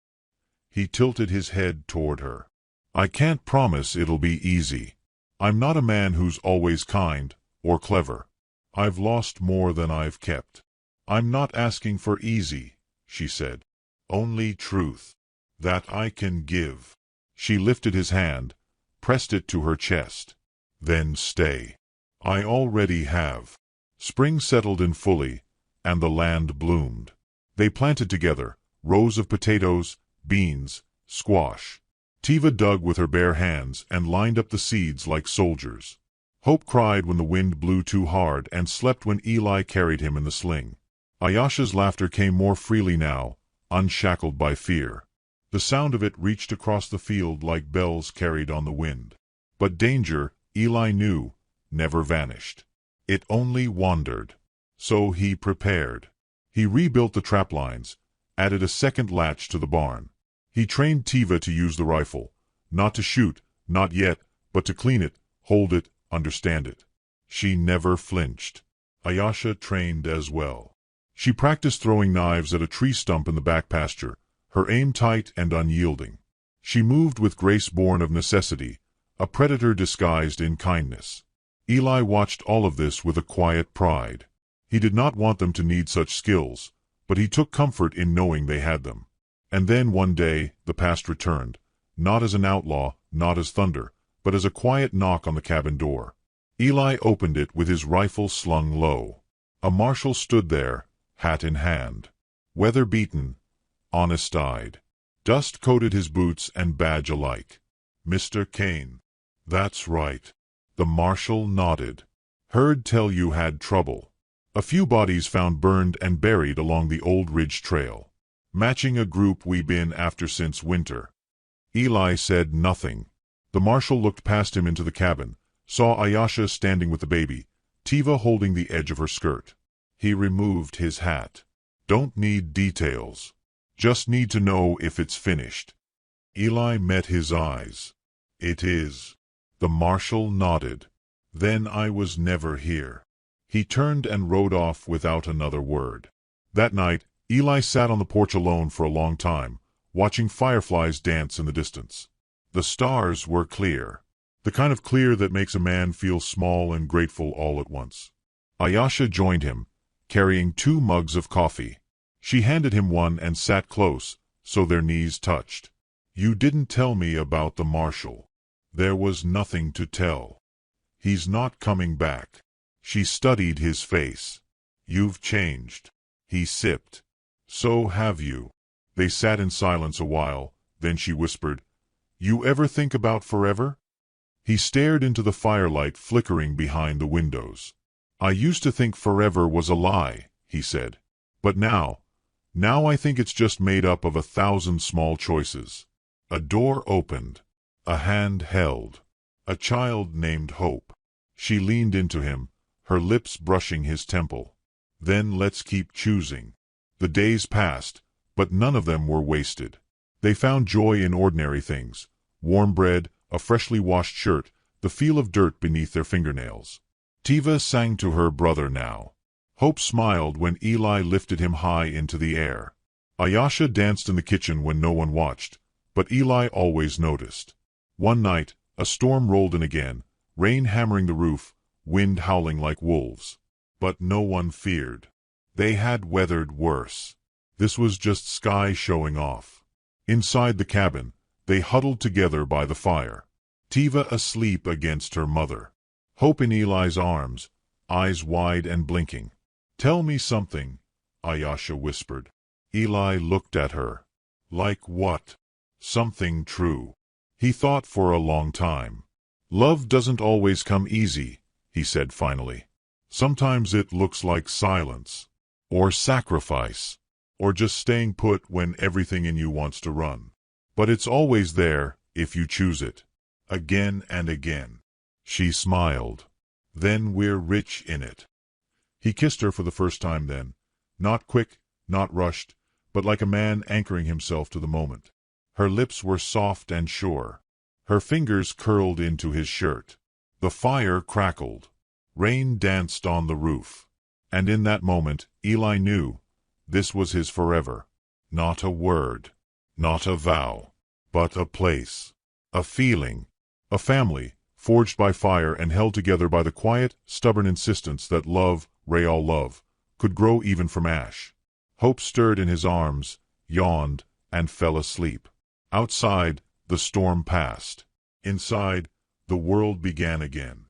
He tilted his head toward her. I can't promise it'll be easy. I'm not a man who's always kind or clever. I've lost more than I've kept. I'm not asking for easy, she said. Only truth. That I can give. She lifted his hand, pressed it to her chest. Then stay. I already have. Spring settled in fully, and the land bloomed. They planted together rows of potatoes, beans, squash. Tiva dug with her bare hands and lined up the seeds like soldiers. Hope cried when the wind blew too hard and slept when Eli carried him in the sling. Ayesha's laughter came more freely now, unshackled by fear. The sound of it reached across the field like bells carried on the wind. But danger, Eli knew, never vanished. It only wandered. So he prepared. He rebuilt the trap lines, added a second latch to the barn. He trained Tiva to use the rifle, not to shoot, not yet, but to clean it, hold it, understand it. She never flinched. Ayesha trained as well. She practiced throwing knives at a tree stump in the back pasture, her aim tight and unyielding. She moved with grace born of necessity, a predator disguised in kindness. Eli watched all of this with a quiet pride. He did not want them to need such skills, but he took comfort in knowing they had them. And then one day, the past returned, not as an outlaw, not as thunder, but as a quiet knock on the cabin door. Eli opened it with his rifle slung low. A marshal stood there, hat in hand. Weather-beaten, honest-eyed. Dust coated his boots and badge alike. Mr. Kane. That's right. The marshal nodded. Heard tell you had trouble. A few bodies found burned and buried along the old ridge trail. Matching a group we been after since winter. Eli said nothing. The marshal looked past him into the cabin, saw Ayesha standing with the baby, Tiva holding the edge of her skirt. He removed his hat. Don't need details. Just need to know if it's finished. Eli met his eyes. It is. The marshal nodded. Then I was never here. He turned and rode off without another word. That night, Eli sat on the porch alone for a long time, watching fireflies dance in the distance. The stars were clear. The kind of clear that makes a man feel small and grateful all at once. Ayesha joined him, carrying 2 mugs of coffee. She handed him one and sat close, so their knees touched. You didn't tell me about the marshal. There was nothing to tell. He's not coming back. She studied his face. You've changed. He sipped. So have you. They sat in silence a while, then she whispered, You ever think about forever? He stared into the firelight flickering behind the windows. I used to think forever was a lie, he said. But now I think it's just made up of 1,000 small choices. A door opened. A hand held. A child named Hope. She leaned into him, her lips brushing his temple. Then let's keep choosing. The days passed, but none of them were wasted. They found joy in ordinary things. Warm bread, a freshly washed shirt, the feel of dirt beneath their fingernails. Tiva sang to her brother now. Hope smiled when Eli lifted him high into the air. Ayesha danced in the kitchen when no one watched, but Eli always noticed. One night, a storm rolled in again, rain hammering the roof, wind howling like wolves. But no one feared. They had weathered worse. This was just sky showing off. Inside the cabin, they huddled together by the fire. Tiva asleep against her mother. Hope in Eli's arms, eyes wide and blinking. Tell me something, Ayesha whispered. Eli looked at her. Like what? Something true. He thought for a long time. Love doesn't always come easy, he said finally. Sometimes it looks like silence. Or sacrifice. Or just staying put when everything in you wants to run. But it's always there, if you choose it. Again and again. She smiled. Then we're rich in it. He kissed her for the first time then. Not quick, not rushed, but like a man anchoring himself to the moment. Her lips were soft and sure. Her fingers curled into his shirt. The fire crackled. Rain danced on the roof. And in that moment, Eli knew this was his forever. Not a word, not a vow, but a place, a feeling, a family, forged by fire and held together by the quiet, stubborn insistence that love, real love, could grow even from ash. Hope stirred in his arms, yawned, and fell asleep. Outside, the storm passed. Inside, the world began again.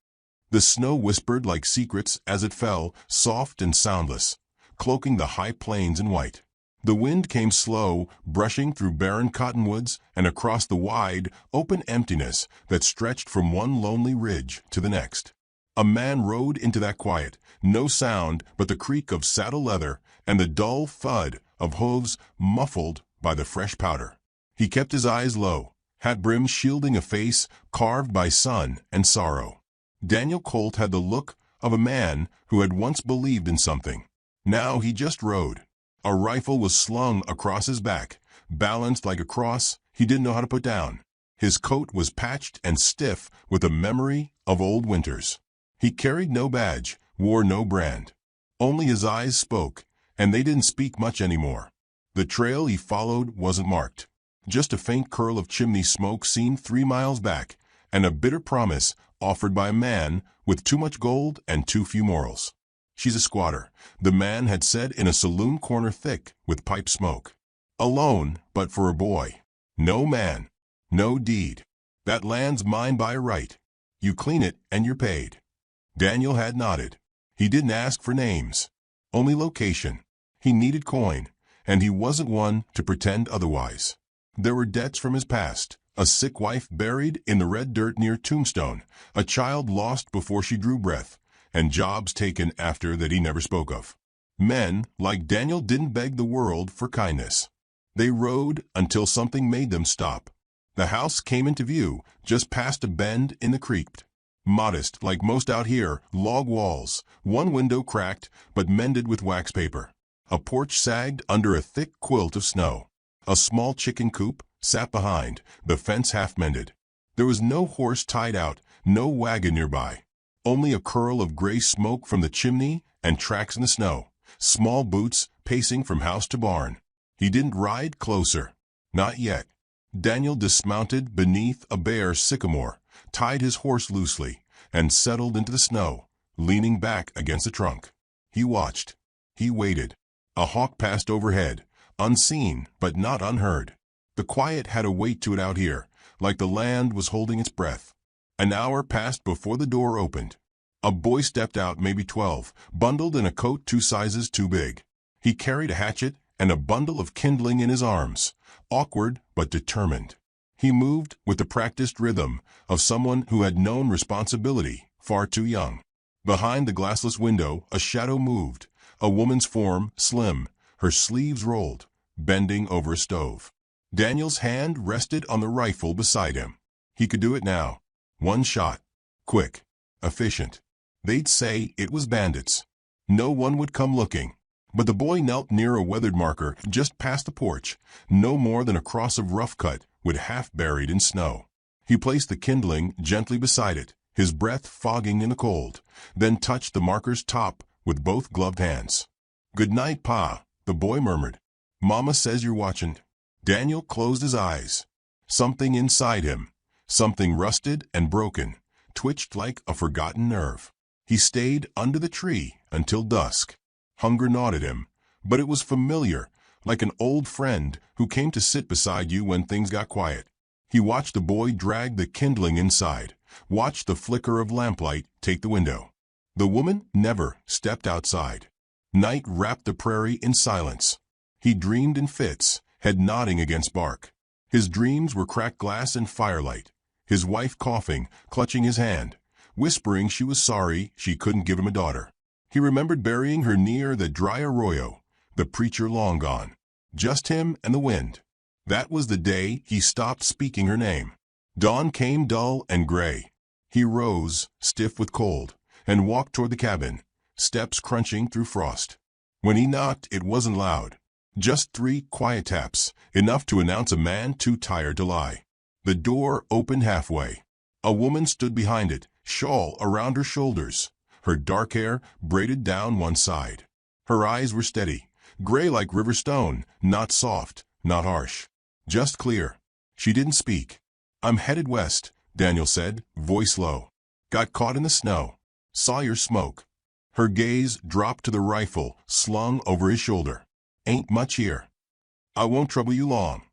The snow whispered like secrets as it fell, soft and soundless, cloaking the high plains in white. The wind came slow, brushing through barren cottonwoods and across the wide, open emptiness that stretched from one lonely ridge to the next. A man rode into that quiet, no sound but the creak of saddle leather and the dull thud of hooves muffled by the fresh powder. He kept his eyes low, hat brim shielding a face carved by sun and sorrow. Daniel Colt had the look of a man who had once believed in something. Now he just rode. A rifle was slung across his back, balanced like a cross he didn't know how to put down. His coat was patched and stiff with a memory of old winters. He carried no badge, wore no brand. Only his eyes spoke, and they didn't speak much anymore. The trail he followed wasn't marked. Just a faint curl of chimney smoke seen 3 miles back, and a bitter promise offered by a man with too much gold and too few morals. "She's a squatter," the man had said in a saloon corner thick with pipe smoke. Alone, but for a boy. No man, no deed. "That land's mine by right. You clean it and you're paid." Daniel had nodded. He didn't ask for names, only location. He needed coin, and he wasn't one to pretend otherwise. There were debts from his past, a sick wife buried in the red dirt near Tombstone, a child lost before she drew breath, and jobs taken after that he never spoke of. Men like Daniel didn't beg the world for kindness. They rode until something made them stop. The house came into view just past a bend in the creek. Modest, like most out here, log walls, one window cracked but mended with wax paper. A porch sagged under a thick quilt of snow. A small chicken coop sat behind, the fence half mended. There was no horse tied out, no wagon nearby. Only a curl of gray smoke from the chimney and tracks in the snow, small boots pacing from house to barn. He didn't ride closer. Not yet. Daniel dismounted beneath a bare sycamore, tied his horse loosely, and settled into the snow, leaning back against the trunk. He watched. He waited. A hawk passed overhead, unseen but not unheard. The quiet had a weight to it out here, like the land was holding its breath. An hour passed before the door opened. A boy stepped out, maybe 12, bundled in a coat 2 sizes too big. He carried a hatchet and a bundle of kindling in his arms, awkward but determined. He moved with the practiced rhythm of someone who had known responsibility far too young. Behind the glassless window, a shadow moved, a woman's form, slim, her sleeves rolled, bending over a stove. Daniel's hand rested on the rifle beside him. He could do it now. 1 shot. Quick. Efficient. They'd say it was bandits. No one would come looking. But the boy knelt near a weathered marker just past the porch, no more than a cross of rough cut, with half buried in snow. He placed the kindling gently beside it, his breath fogging in the cold, then touched the marker's top with both gloved hands. "Good night, Pa," the boy murmured. "Mama says you're watching." Daniel closed his eyes. Something inside him, something rusted and broken, twitched like a forgotten nerve. He stayed under the tree until dusk. Hunger gnawed at him, but it was familiar, like an old friend who came to sit beside you when things got quiet. He watched the boy drag the kindling inside, watched the flicker of lamplight take the window. The woman never stepped outside. Night wrapped the prairie in silence. He dreamed in fits, head nodding against bark. His dreams were cracked glass and firelight, his wife coughing, clutching his hand, whispering she was sorry she couldn't give him a daughter. He remembered burying her near the dry arroyo, the preacher long gone. Just him and the wind. That was the day he stopped speaking her name. Dawn came dull and gray. He rose, stiff with cold, and walked toward the cabin, steps crunching through frost. When he knocked, it wasn't loud. Just 3 quiet taps, enough to announce a man too tired to lie. The door opened halfway. A woman stood behind it, shawl around her shoulders, her dark hair braided down one side. Her eyes were steady, gray like river stone, not soft, not harsh. Just clear. She didn't speak. "I'm headed west," Daniel said, voice low. "Got caught in the snow. Saw your smoke." Her gaze dropped to the rifle slung over his shoulder. "Ain't much here. I won't trouble you long."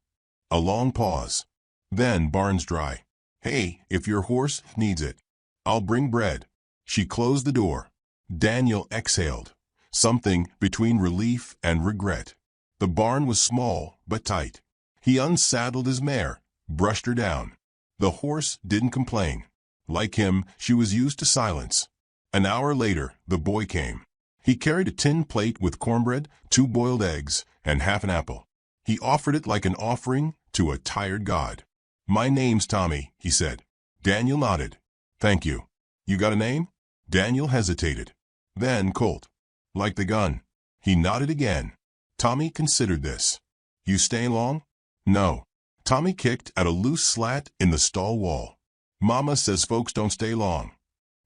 A long pause. Then Barnes dry. "Hey, if your horse needs it, I'll bring bread." She closed the door. Daniel exhaled, something between relief and regret. The barn was small but tight. He unsaddled his mare, brushed her down. The horse didn't complain. Like him, she was used to silence. An hour later, the boy came. He carried a tin plate with cornbread, 2 boiled eggs, and half an apple. He offered it like an offering to a tired god. "My name's Tommy," he said. Daniel nodded. "Thank you. You got a name?" Daniel hesitated. Then Colt. "Like the gun." He nodded again. Tommy considered this. "You stay long?" "No." Tommy kicked at a loose slat in the stall wall. "Mama says folks don't stay long."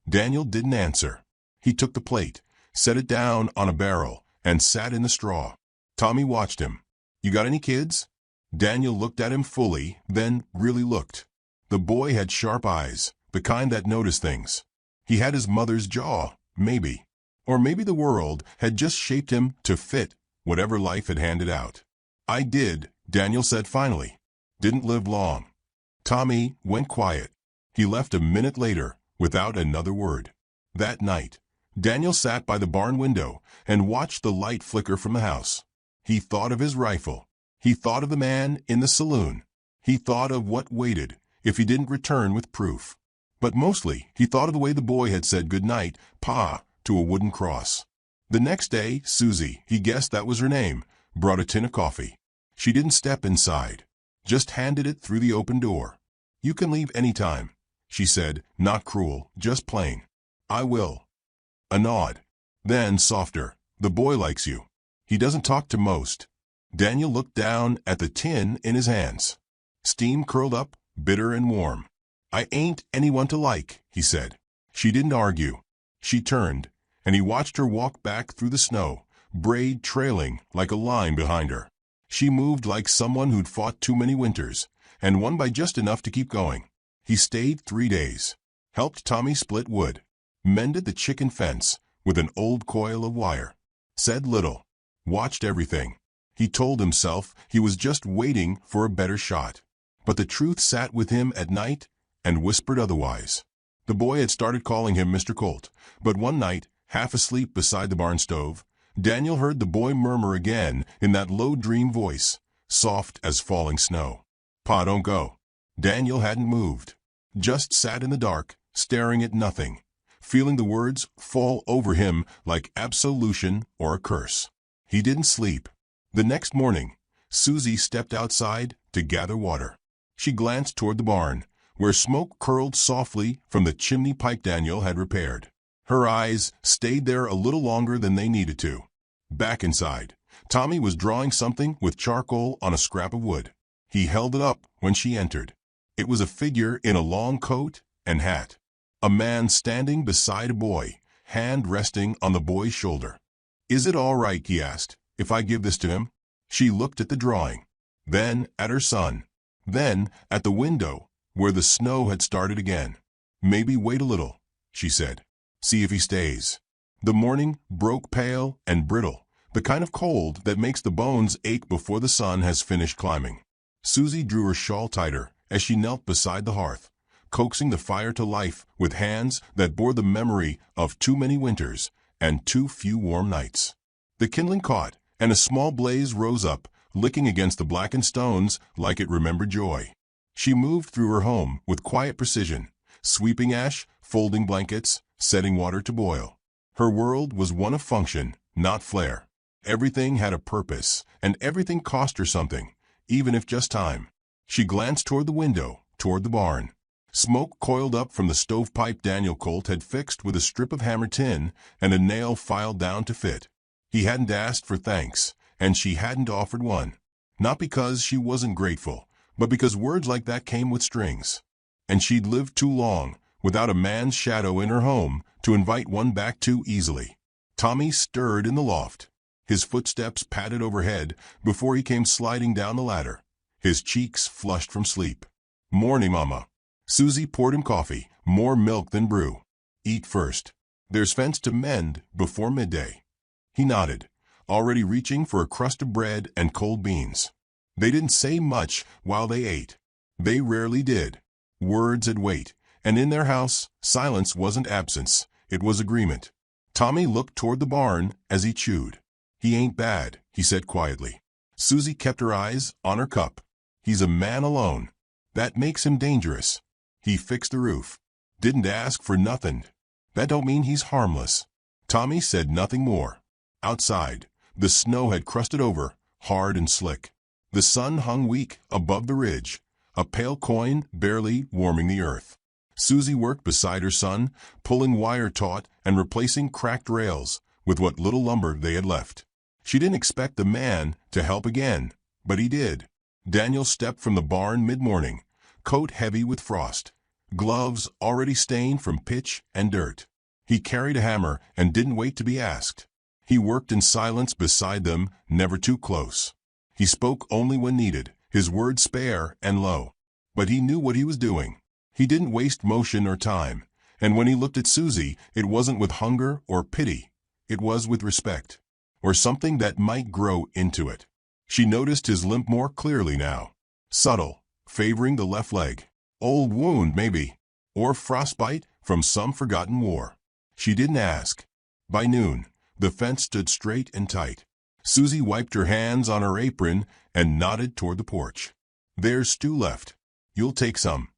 Daniel didn't answer. He took the plate, set it down on a barrel, and sat in the straw. Tommy watched him. "You got any kids?" Daniel looked at him fully, then really looked. The boy had sharp eyes, the kind that notice things. He had his mother's jaw, maybe. Or maybe the world had just shaped him to fit whatever life had handed out. "I did," Daniel said finally. "Didn't live long." Tommy went quiet. He left a minute later without another word. That night, Daniel sat by the barn window and watched the light flicker from the house. He thought of his rifle. He thought of the man in the saloon. He thought of what waited if he didn't return with proof. But mostly, he thought of the way the boy had said good night, Pa, to a wooden cross. The next day, Susie, he guessed that was her name, brought a tin of coffee. She didn't step inside, just handed it through the open door. "You can leave any time," she said, not cruel, just plain. "I will." A nod. Then, softer, "The boy likes you. He doesn't talk to most." Daniel looked down at the tin in his hands. Steam curled up, bitter and warm. "I ain't anyone to like," he said. She didn't argue. She turned, and he watched her walk back through the snow, braid trailing like a line behind her. She moved like someone who'd fought too many winters, and won by just enough to keep going. He stayed 3 days, helped Tommy split wood, mended the chicken fence with an old coil of wire, said little, watched everything. He told himself he was just waiting for a better shot. But the truth sat with him at night and whispered otherwise. The boy had started calling him Mr. Colt, but one night, half asleep beside the barn stove, Daniel heard the boy murmur again in that low dream voice, soft as falling snow. "Pa, don't go." Daniel hadn't moved, just sat in the dark, staring at nothing, feeling the words fall over him like absolution or a curse. He didn't sleep. The next morning, Susie stepped outside to gather water. She glanced toward the barn, where smoke curled softly from the chimney pipe Daniel had repaired. Her eyes stayed there a little longer than they needed to. Back inside, Tommy was drawing something with charcoal on a scrap of wood. He held it up when she entered. It was a figure in a long coat and hat. A man standing beside a boy, hand resting on the boy's shoulder. "Is it all right," he asked, "if I give this to him?" She looked at the drawing, then at her son, then at the window where the snow had started again. "Maybe wait a little," she said. "See if he stays." The morning broke pale and brittle, the kind of cold that makes the bones ache before the sun has finished climbing. Susie drew her shawl tighter as she knelt beside the hearth, coaxing the fire to life with hands that bore the memory of too many winters and too few warm nights. The kindling caught, and a small blaze rose up, licking against the blackened stones like it remembered joy. She moved through her home with quiet precision, sweeping ash, folding blankets, setting water to boil. Her world was one of function, not flair. Everything had a purpose, and everything cost her something, even if just time. She glanced toward the window, toward the barn. Smoke coiled up from the stovepipe Daniel Colt had fixed with a strip of hammered tin and a nail filed down to fit. He hadn't asked for thanks, and she hadn't offered one. Not because she wasn't grateful, but because words like that came with strings. And she'd lived too long without a man's shadow in her home to invite one back too easily. Tommy stirred in the loft. His footsteps padded overhead before he came sliding down the ladder, his cheeks flushed from sleep. "Morning, Mama." Susie poured him coffee, more milk than brew. "Eat first. There's fence to mend before midday." He nodded, already reaching for a crust of bread and cold beans. They didn't say much while they ate. They rarely did. Words had weight, and in their house, silence wasn't absence, it was agreement. Tommy looked toward the barn as he chewed. "He ain't bad," he said quietly. Susie kept her eyes on her cup. "He's a man alone. That makes him dangerous. He fixed the roof. Didn't ask for nothing. That don't mean he's harmless." Tommy said nothing more. Outside, the snow had crusted over, hard and slick. The sun hung weak above the ridge, a pale coin barely warming the earth. Susie worked beside her son, pulling wire taut and replacing cracked rails with what little lumber they had left. She didn't expect the man to help again, but he did. Daniel stepped from the barn mid-morning, coat heavy with frost, gloves already stained from pitch and dirt. He carried a hammer and didn't wait to be asked. He worked in silence beside them, never too close. He spoke only when needed, his words spare and low. But he knew what he was doing. He didn't waste motion or time, and when he looked at Susie, it wasn't with hunger or pity. It was with respect, or something that might grow into it. She noticed his limp more clearly now. Subtle, favoring the left leg. Old wound, maybe, or frostbite from some forgotten war. She didn't ask. By noon, the fence stood straight and tight. Susie wiped her hands on her apron and nodded toward the porch. "There's stew left. You'll take some."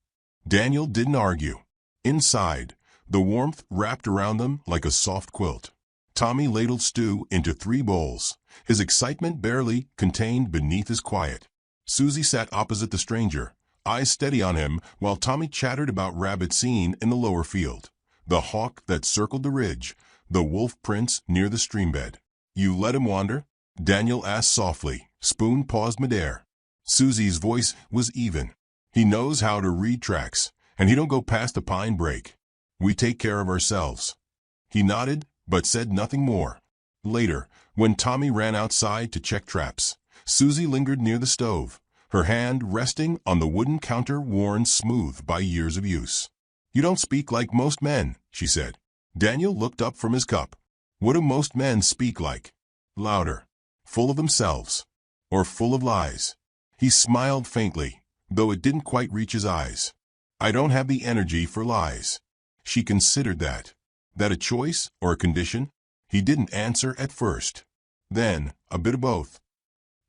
Daniel didn't argue. Inside, the warmth wrapped around them like a soft quilt. Tommy ladled stew into 3 bowls, his excitement barely contained beneath his quiet. Susie sat opposite the stranger, eyes steady on him while Tommy chattered about rabbits seen in the lower field, the hawk that circled the ridge, the wolf prints near the streambed. "You let him wander?" Daniel asked softly, spoon paused midair. Susie's voice was even. "He knows how to read tracks, and he don't go past the pine break. We take care of ourselves." He nodded, but said nothing more. Later, when Tommy ran outside to check traps, Susie lingered near the stove, her hand resting on the wooden counter worn smooth by years of use. "You don't speak like most men," she said. Daniel looked up from his cup. "What do most men speak like?" "Louder. Full of themselves. Or full of lies." He smiled faintly, though it didn't quite reach his eyes. "I don't have the energy for lies." She considered that. That a choice or a condition? He didn't answer at first. Then, a bit of both.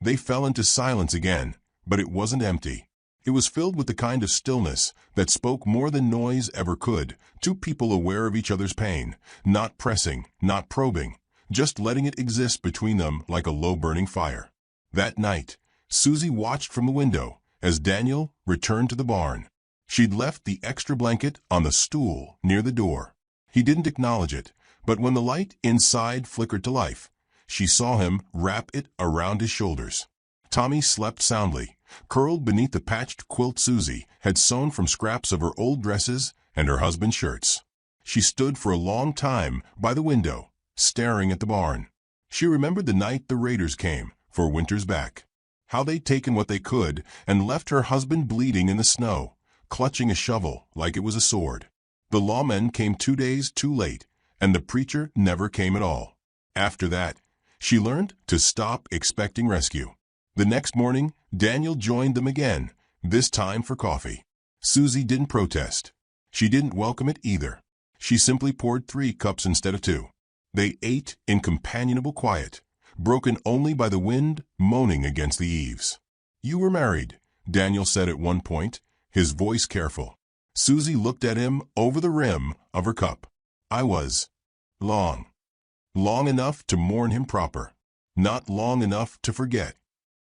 They fell into silence again, but it wasn't empty. It was filled with the kind of stillness that spoke more than noise ever could, 2 people aware of each other's pain, not pressing, not probing, just letting it exist between them like a low-burning fire. That night, Susie watched from the window as Daniel returned to the barn. She'd left the extra blanket on the stool near the door. He didn't acknowledge it, but when the light inside flickered to life, she saw him wrap it around his shoulders. Tommy slept soundly, curled beneath the patched quilt Susie had sewn from scraps of her old dresses and her husband's shirts. She stood for a long time by the window, staring at the barn. She remembered the night the raiders came for winter's back. How they'd taken what they could and left her husband bleeding in the snow, clutching a shovel like it was a sword. The lawmen came 2 days too late, and the preacher never came at all. After that, she learned to stop expecting rescue. The next morning, Daniel joined them again, this time for coffee. Susie didn't protest. She didn't welcome it either. She simply poured 3 cups instead of 2. They ate in companionable quiet, broken only by the wind moaning against the eaves. "You were married," Daniel said at one point, his voice careful. Susie looked at him over the rim of her cup. "I was. Long. Long enough to mourn him proper. Not long enough to forget."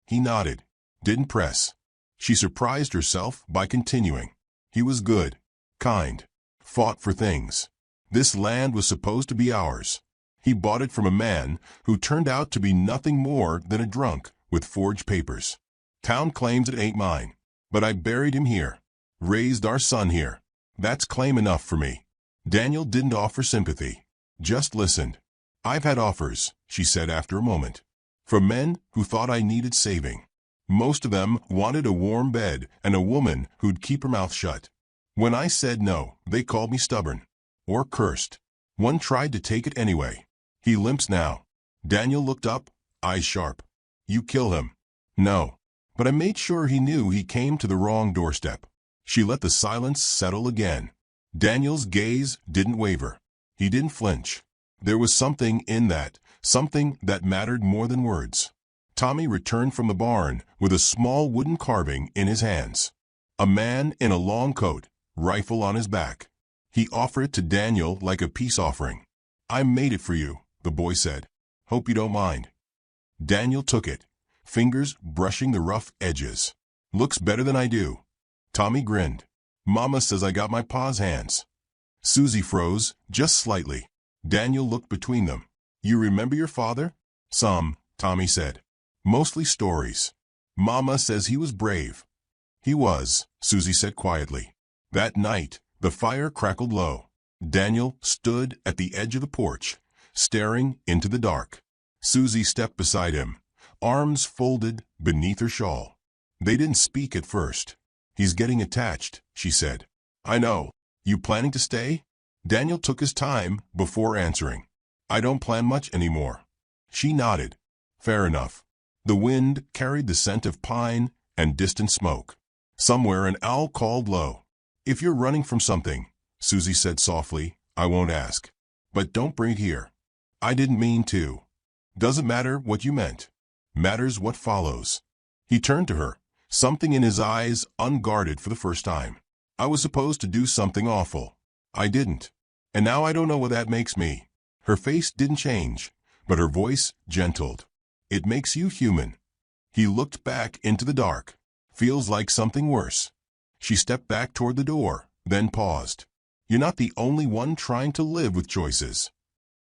He nodded, didn't press. She surprised herself by continuing. "He was good, kind, fought for things. This land was supposed to be ours. He bought it from a man who turned out to be nothing more than a drunk with forged papers. Town claims it ain't mine, but I buried him here, raised our son here. That's claim enough for me." Daniel didn't offer sympathy, just listened. "I've had offers," she said after a moment. For men who thought I needed saving. Most of them wanted a warm bed and a woman who'd keep her mouth shut. When I said no, they called me stubborn. Or cursed. One tried to take it anyway. He limps now. Daniel looked up, eyes sharp. You kill him. No. But I made sure he knew he came to the wrong doorstep. She let the silence settle again. Daniel's gaze didn't waver. He didn't flinch. There was something in that, something that mattered more than words. Tommy returned from the barn with a small wooden carving in his hands. A man in a long coat, rifle on his back. He offered it to Daniel like a peace offering. I made it for you, the boy said. Hope you don't mind. Daniel took it, fingers brushing the rough edges. Looks better than I do. Tommy grinned. Mama says I got my pa's hands. Susie froze, just slightly. Daniel looked between them. You remember your father? Some, Tommy said. Mostly stories. Mama says he was brave. He was, Susie said quietly. That night, the fire crackled low. Daniel stood at the edge of the porch, staring into the dark. Susie stepped beside him, arms folded beneath her shawl. They didn't speak at first. He's getting attached, she said. I know. You planning to stay? Daniel took his time before answering. I don't plan much anymore. She nodded. Fair enough. The wind carried the scent of pine and distant smoke. Somewhere an owl called low. If you're running from something, Susie said softly, I won't ask. But don't bring it here. I didn't mean to. Doesn't matter what you meant. Matters what follows. He turned to her, something in his eyes unguarded for the first time. I was supposed to do something awful. I didn't. And now I don't know what that makes me. Her face didn't change, but her voice gentled. It makes you human. He looked back into the dark. Feels like something worse. She stepped back toward the door, then paused. You're not the only one trying to live with choices.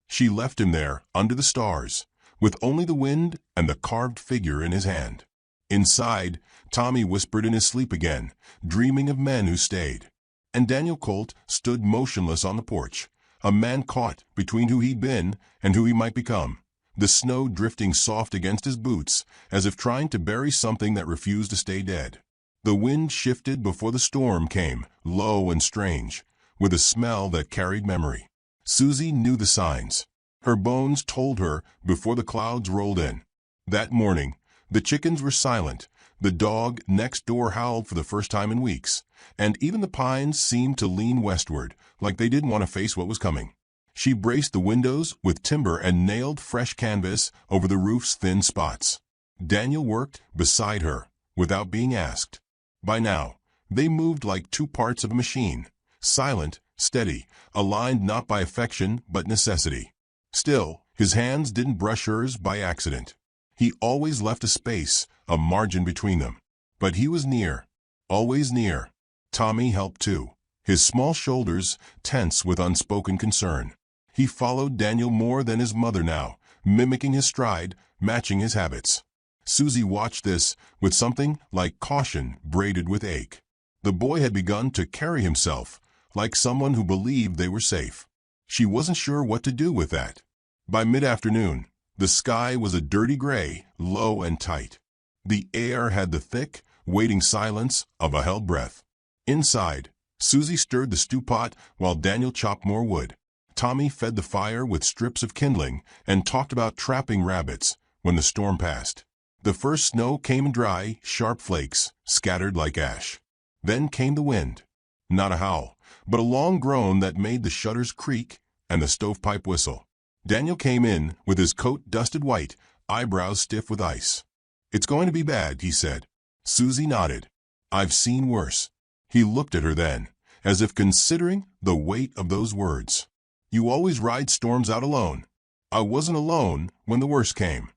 She left him there, under the stars, with only the wind and the carved figure in his hand. Inside, Tommy whispered in his sleep again, dreaming of men who stayed. And Daniel Colt stood motionless on the porch, a man caught between who he'd been and who he might become, the snow drifting soft against his boots, as if trying to bury something that refused to stay dead. The wind shifted before the storm came, low and strange, with a smell that carried memory. Susie knew the signs. Her bones told her before the clouds rolled in. That morning, the chickens were silent, the dog next door howled for the first time in weeks, and even the pines seemed to lean westward, like they didn't want to face what was coming. She braced the windows with timber and nailed fresh canvas over the roof's thin spots. Daniel worked beside her, without being asked. By now, they moved like two parts of a machine, silent, steady, aligned not by affection but necessity. Still, his hands didn't brush hers by accident. He always left a space, a margin between them. But he was near, always near. Tommy helped too, his small shoulders tense with unspoken concern. He followed Daniel more than his mother now, mimicking his stride, matching his habits. Susie watched this with something like caution braided with ache. The boy had begun to carry himself like someone who believed they were safe. She wasn't sure what to do with that. By mid-afternoon, the sky was a dirty gray, low and tight. The air had the thick, waiting silence of a held breath. Inside, Susie stirred the stew pot while Daniel chopped more wood. Tommy fed the fire with strips of kindling and talked about trapping rabbits when the storm passed. The first snow came in dry, sharp flakes, scattered like ash. Then came the wind. Not a howl, but a long groan that made the shutters creak and the stovepipe whistle. Daniel came in with his coat dusted white, eyebrows stiff with ice. It's going to be bad, he said. Susie nodded. I've seen worse. He looked at her then, as if considering the weight of those words. You always ride storms out alone. I wasn't alone when the worst came.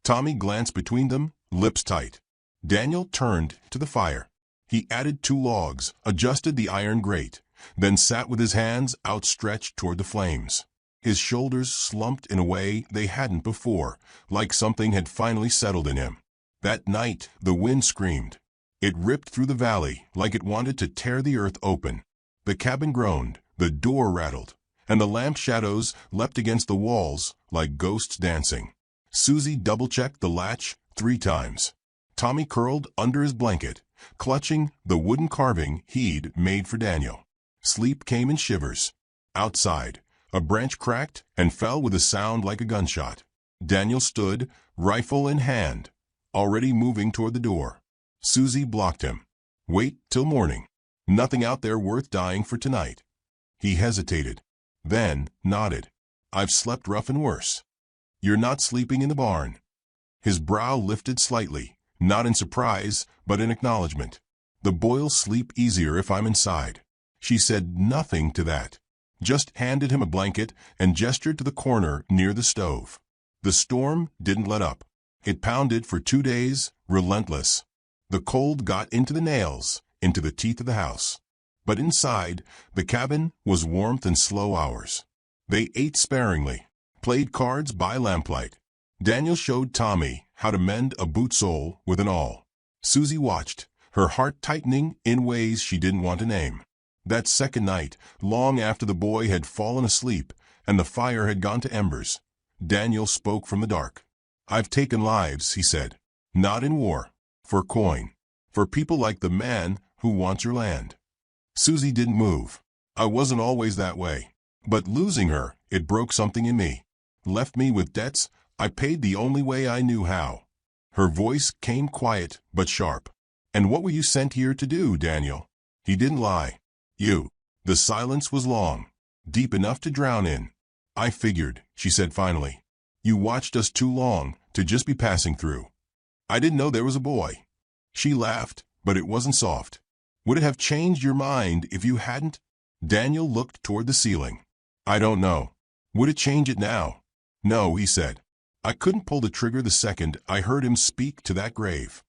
Tommy glanced between them, lips tight. Daniel turned to the fire. He added 2 logs, adjusted the iron grate, then sat with his hands outstretched toward the flames. His shoulders slumped in a way they hadn't before, like something had finally settled in him. That night, the wind screamed. It ripped through the valley like it wanted to tear the earth open. The cabin groaned, the door rattled, and the lamp shadows leapt against the walls like ghosts dancing. Susie double-checked the latch 3 times. Tommy curled under his blanket, clutching the wooden carving he'd made for Daniel. Sleep came in shivers. Outside, a branch cracked and fell with a sound like a gunshot. Daniel stood, rifle in hand, already moving toward the door. Susie blocked him. "Wait till morning. Nothing out there worth dying for tonight." He hesitated, then nodded. "I've slept rough and worse." "You're not sleeping in the barn." His brow lifted slightly, not in surprise, but in acknowledgement. "The boys sleep easier if I'm inside." She said nothing to that, just handed him a blanket and gestured to the corner near the stove. The storm didn't let up. It pounded for 2 days, relentless. The cold got into the nails, into the teeth of the house. But inside, the cabin was warmth and slow hours. They ate sparingly, played cards by lamplight. Daniel showed Tommy how to mend a boot sole with an awl. Susie watched, her heart tightening in ways she didn't want to name. That second night, long after the boy had fallen asleep and the fire had gone to embers, Daniel spoke from the dark. "I've taken lives," he said. "Not in war. For coin. For people like the man who wants your land." Susie didn't move. "I wasn't always that way. But losing her, it broke something in me. Left me with debts I paid the only way I knew how." Her voice came quiet but sharp. "And what were you sent here to do, Daniel?" He didn't lie. "You." The silence was long, deep enough to drown in. "I figured," she said finally. "You watched us too long to just be passing through." "I didn't know there was a boy." She laughed, but it wasn't soft. "Would it have changed your mind if you hadn't?" Daniel looked toward the ceiling. "I don't know. Would it change it now?" "No," he said. "I couldn't pull the trigger the second I heard him speak to that grave."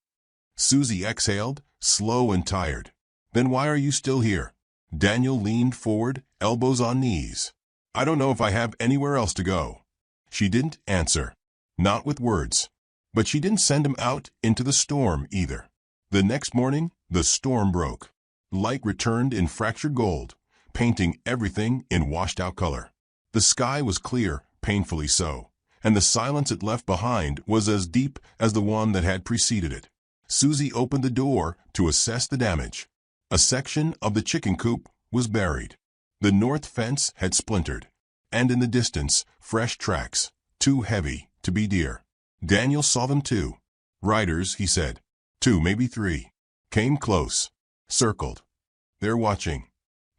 Susie exhaled, slow and tired. "Then why are you still here?" Daniel leaned forward, elbows on knees. "I don't know if I have anywhere else to go." She didn't answer. Not with words. But she didn't send him out into the storm either. The next morning, the storm broke. Light returned in fractured gold, painting everything in washed-out color. The sky was clear, painfully so, and the silence it left behind was as deep as the one that had preceded it. Susie opened the door to assess the damage. A section of the chicken coop was buried. The north fence had splintered, and in the distance, fresh tracks, too heavy to be deer. Daniel saw them too. "Riders," he said. 2, maybe 3. Came close. Circled. "They're watching.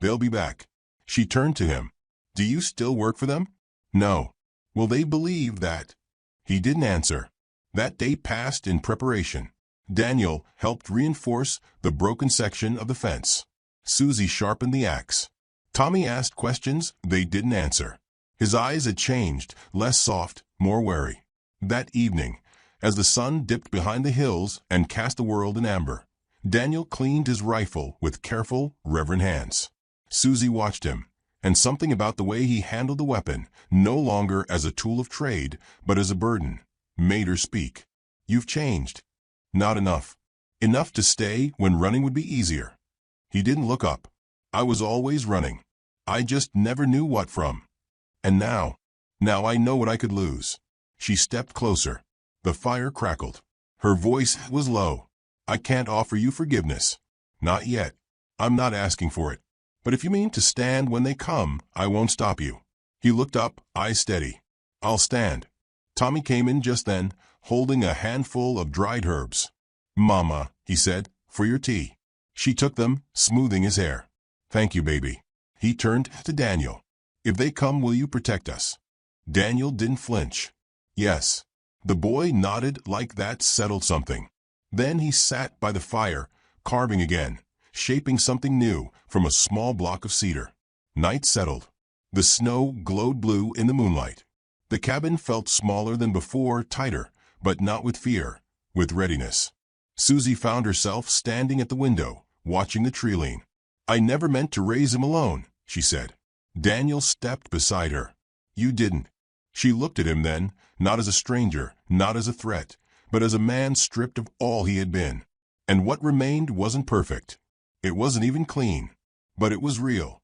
They'll be back." She turned to him. "Do you still work for them?" "No." "Will they believe that?" He didn't answer. That day passed in preparation. Daniel helped reinforce the broken section of the fence. Susie sharpened the axe. Tommy asked questions they didn't answer. His eyes had changed, less soft, more wary. That evening, as the sun dipped behind the hills and cast the world in amber, Daniel cleaned his rifle with careful, reverent hands. Susie watched him, and something about the way he handled the weapon, no longer as a tool of trade, but as a burden, made her speak. "You've changed." "Not enough." "Enough to stay when running would be easier." He didn't look up. "I was always running. I just never knew what from. And now I know what I could lose." She stepped closer. The fire crackled. Her voice was low. "I can't offer you forgiveness. Not yet. I'm not asking for it. But if you mean to stand when they come, I won't stop you." He looked up, eyes steady. "I'll stand." Tommy came in just then, holding a handful of dried herbs. "Mama," he said, "for your tea." She took them, smoothing his hair. "Thank you, baby." He turned to Daniel. "If they come, will you protect us?" Daniel didn't flinch. "Yes." The boy nodded like that settled something. Then he sat by the fire, carving again, shaping something new from a small block of cedar. Night settled. The snow glowed blue in the moonlight. The cabin felt smaller than before, tighter, but not with fear, with readiness. Susie found herself standing at the window, watching the tree lean. "I never meant to raise him alone," she said. Daniel stepped beside her. "You didn't." She looked at him then, not as a stranger, not as a threat, but as a man stripped of all he had been. And what remained wasn't perfect. It wasn't even clean. But it was real.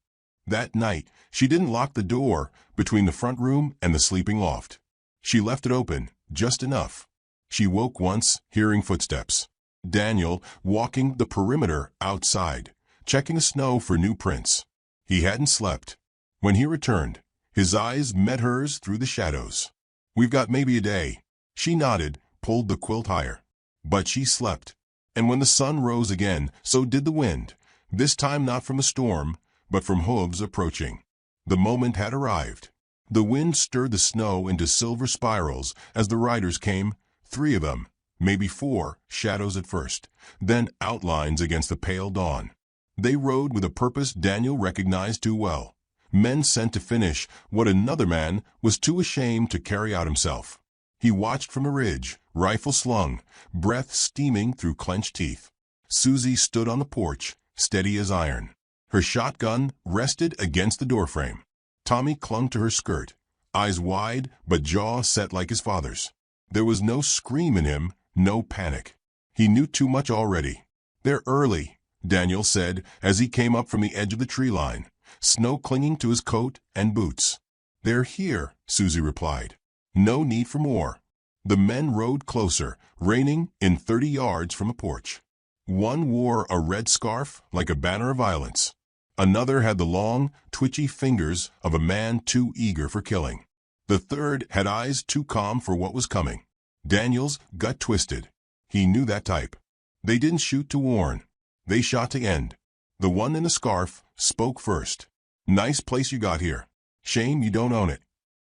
That night, she didn't lock the door between the front room and the sleeping loft. She left it open, just enough. She woke once, hearing footsteps. Daniel walking the perimeter outside, checking the snow for new prints. He hadn't slept. When he returned, his eyes met hers through the shadows. "We've got maybe a day." She nodded, pulled the quilt higher. But she slept. And when the sun rose again, so did the wind, this time not from a storm, but from hooves approaching. The moment had arrived. The wind stirred the snow into silver spirals as the riders came, 3 of them, maybe 4, shadows at first, then outlines against the pale dawn. They rode with a purpose Daniel recognized too well. Men sent to finish what another man was too ashamed to carry out himself. He watched from a ridge, rifle slung, breath steaming through clenched teeth. Susie stood on the porch, steady as iron. Her shotgun rested against the doorframe. Tommy clung to her skirt, eyes wide but jaw set like his father's. There was no scream in him, no panic. He knew too much already. "They're early," Daniel said as he came up from the edge of the tree line, snow clinging to his coat and boots. "They're here," Susie replied. No need for more. The men rode closer, reining in 30 yards from a porch. One wore a red scarf like a banner of violence. Another had the long, twitchy fingers of a man too eager for killing. The third had eyes too calm for what was coming. Daniel's gut twisted. He knew that type. They didn't shoot to warn. They shot to end. The one in the scarf spoke first. "Nice place you got here. Shame you don't own it."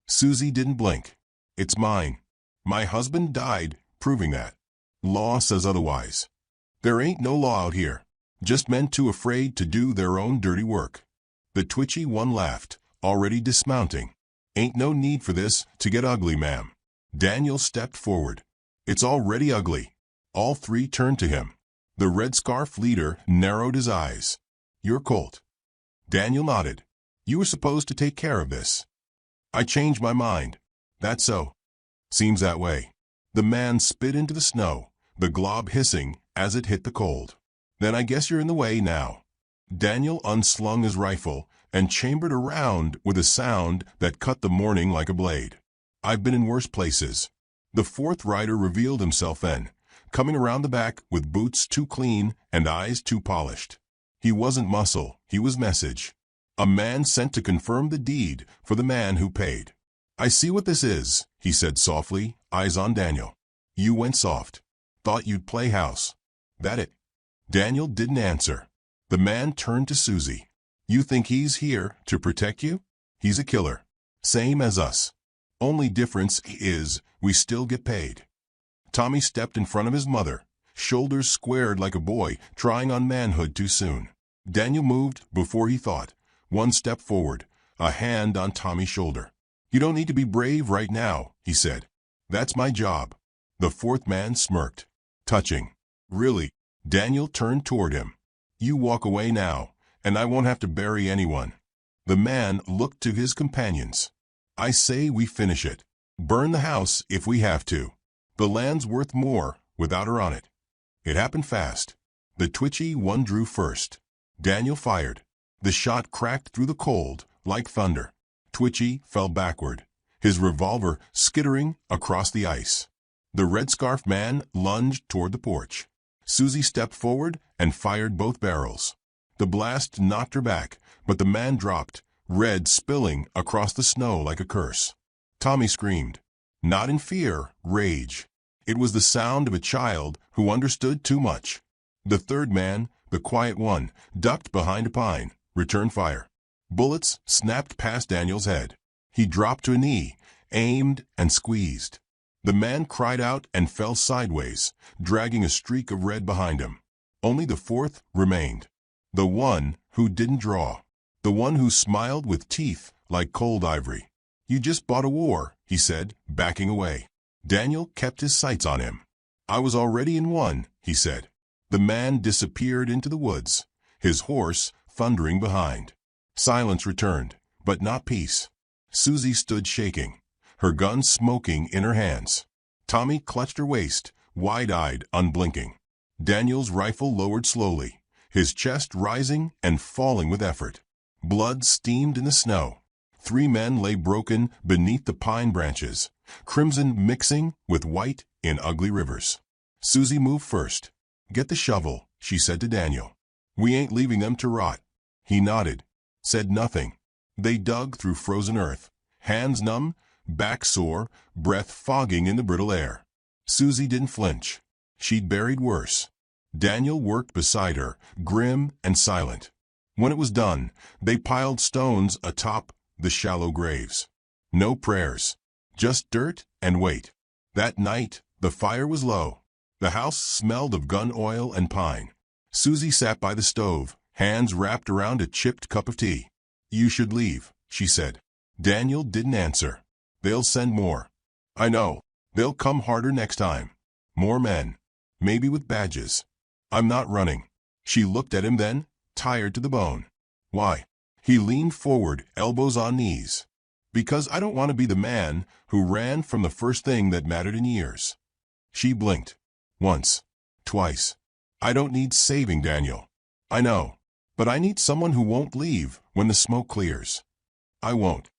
Susie didn't blink. "It's mine. My husband died proving that. Law says otherwise. There ain't no law out here. Just men too afraid to do their own dirty work." The twitchy one laughed, already dismounting. "Ain't no need for this to get ugly, ma'am." Daniel stepped forward. "It's already ugly." All 3 turned to him. The red scarf leader narrowed his eyes. "You're Colt." Daniel nodded. "You were supposed to take care of this." "I changed my mind." "That's so." "Seems that way." The man spit into the snow, the glob hissing as it hit the cold. "Then I guess you're in the way now." Daniel unslung his rifle and chambered around with a sound that cut the morning like a blade. "I've been in worse places." The 4th rider revealed himself then, coming around the back with boots too clean and eyes too polished. He wasn't muscle, he was message. A man sent to confirm the deed for the man who paid. "I see what this is," he said softly, eyes on Daniel. "You went soft. Thought you'd play house. That it?" Daniel didn't answer. The man turned to Susie. "You think he's here to protect you? He's a killer. Same as us. Only difference is we still get paid." Tommy stepped in front of his mother, shoulders squared like a boy trying on manhood too soon. Daniel moved before he thought. One step forward, a hand on Tommy's shoulder. "You don't need to be brave right now," he said. "That's my job." The 4th man smirked. "Touching." "Really?" Daniel turned toward him. "You walk away now, and I won't have to bury anyone." The man looked to his companions. "I say we finish it. Burn the house if we have to. The land's worth more without her on it." It happened fast. The twitchy one drew first. Daniel fired. The shot cracked through the cold like thunder. Twitchy fell backward, his revolver skittering across the ice. The red scarf man lunged toward the porch. Susie stepped forward and fired both barrels. The blast knocked her back, but the man dropped, red spilling across the snow like a curse. Tommy screamed. Not in fear, rage. It was the sound of a child who understood too much. The 3rd man, the quiet one, ducked behind a pine, returned fire. Bullets snapped past Daniel's head. He dropped to a knee, aimed and squeezed. The man cried out and fell sideways, dragging a streak of red behind him. Only the 4th remained. The one who didn't draw. The one who smiled with teeth like cold ivory. "You just bought a war," he said, backing away. Daniel kept his sights on him. "I was already in one," he said. The man disappeared into the woods, his horse thundering behind. Silence returned, but not peace. Susie stood shaking, her gun smoking in her hands. Tommy clutched her waist, wide-eyed, unblinking. Daniel's rifle lowered slowly, his chest rising and falling with effort. Blood steamed in the snow. 3 men lay broken beneath the pine branches, crimson mixing with white in ugly rivers. Susie moved first. "Get the shovel," she said to Daniel. "We ain't leaving them to rot." He nodded, said nothing. They dug through frozen earth, hands numb, back sore, breath fogging in the brittle air. Susie didn't flinch. She'd buried worse. Daniel worked beside her, grim and silent. When it was done, they piled stones atop the shallow graves. No prayers, just dirt and weight. That night, the fire was low. The house smelled of gun oil and pine. Susie sat by the stove, hands wrapped around a chipped cup of tea. "You should leave," she said. Daniel didn't answer. "They'll send more." "I know. They'll come harder next time. More men. Maybe with badges." "I'm not running." She looked at him then, tired to the bone. "Why?" He leaned forward, elbows on knees. "Because I don't want to be the man who ran from the first thing that mattered in years." She blinked. Once. Twice. "I don't need saving, Daniel." "I know. But I need someone who won't leave when the smoke clears." "I won't."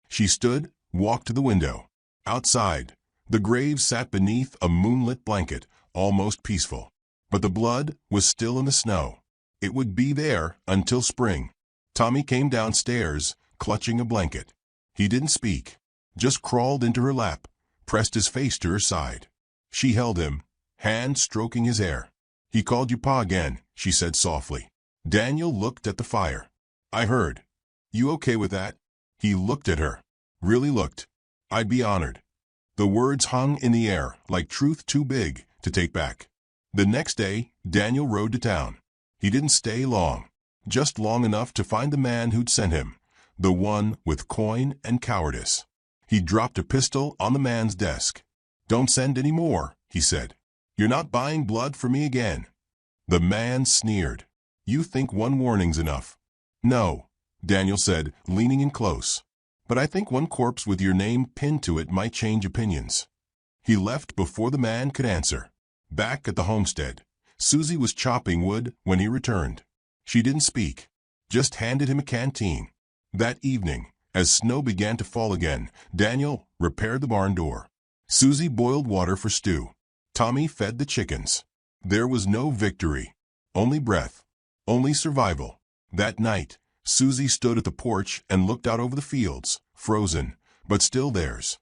She stood, walked to the window. Outside, the graves sat beneath a moonlit blanket, almost peaceful. But the blood was still in the snow. It would be there until spring. Tommy came downstairs, clutching a blanket. He didn't speak, just crawled into her lap, pressed his face to her side. She held him, hand stroking his hair. "He called you Pa again," she said softly. Daniel looked at the fire. "I heard. You okay with that?" He looked at her. Really looked. "I'd be honored." The words hung in the air like truth too big to take back. The next day, Daniel rode to town. He didn't stay long, just long enough to find the man who'd sent him, the one with coin and cowardice. He dropped a pistol on the man's desk. "Don't send any more," he said. "You're not buying blood for me again." The man sneered. "You think one warning's enough." "No," Daniel said, leaning in close. "But I think one corpse with your name pinned to it might change opinions." He left before the man could answer. Back at the homestead, Susie was chopping wood when he returned. She didn't speak, just handed him a canteen. That evening, as snow began to fall again, Daniel repaired the barn door. Susie boiled water for stew. Tommy fed the chickens. There was no victory, only breath, only survival. That night, Susie stood at the porch and looked out over the fields, frozen, but still theirs.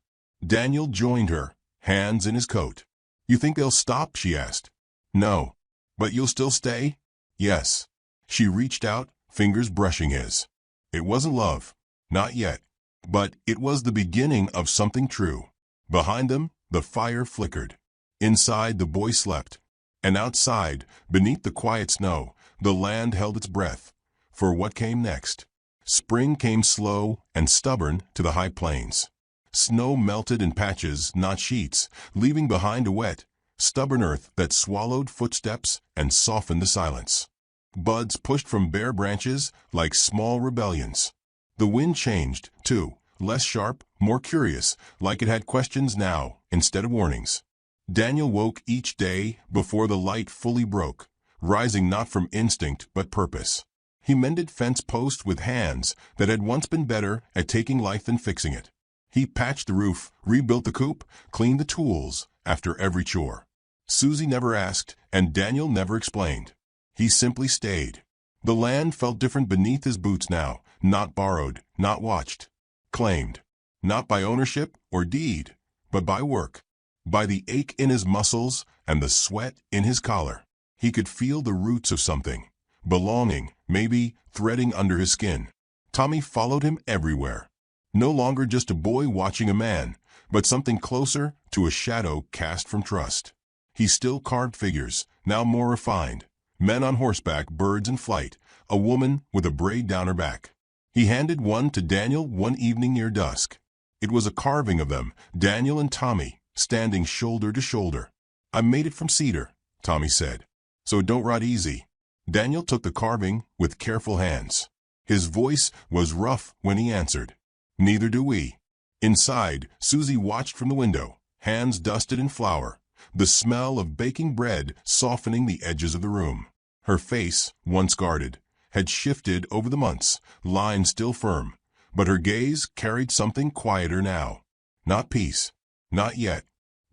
Daniel joined her, hands in his coat. "You think they'll stop?" she asked. "No." "But you'll still stay?" "Yes." She reached out, fingers brushing his. It wasn't love. Not yet. But it was the beginning of something true. Behind them, the fire flickered. Inside, the boy slept. And outside, beneath the quiet snow, the land held its breath. For what came next? Spring came slow and stubborn to the high plains. Snow melted in patches, not sheets, leaving behind a wet, stubborn earth that swallowed footsteps and softened the silence. Buds pushed from bare branches like small rebellions. The wind changed, too, less sharp, more curious, like it had questions now instead of warnings. Daniel woke each day before the light fully broke, rising not from instinct but purpose. He mended fence posts with hands that had once been better at taking life than fixing it. He patched the roof, rebuilt the coop, cleaned the tools after every chore. Susie never asked, and Daniel never explained. He simply stayed. The land felt different beneath his boots now, not borrowed, not watched. Claimed. Not by ownership or deed, but by work. By the ache in his muscles and the sweat in his collar. He could feel the roots of something. Belonging, maybe, threading under his skin. Tommy followed him everywhere. No longer just a boy watching a man, but something closer to a shadow cast from trust. He still carved figures, now more refined. Men on horseback, birds in flight, a woman with a braid down her back. He handed one to Daniel one evening near dusk. It was a carving of them, Daniel and Tommy, standing shoulder to shoulder. "I made it from cedar," Tommy said, "so don't rot easy." Daniel took the carving with careful hands. His voice was rough when he answered, "Neither do we." Inside, Susie watched from the window, hands dusted in flour, the smell of baking bread softening the edges of the room. Her face, once guarded, had shifted over the months, line still firm, but her gaze carried something quieter now. Not peace, not yet,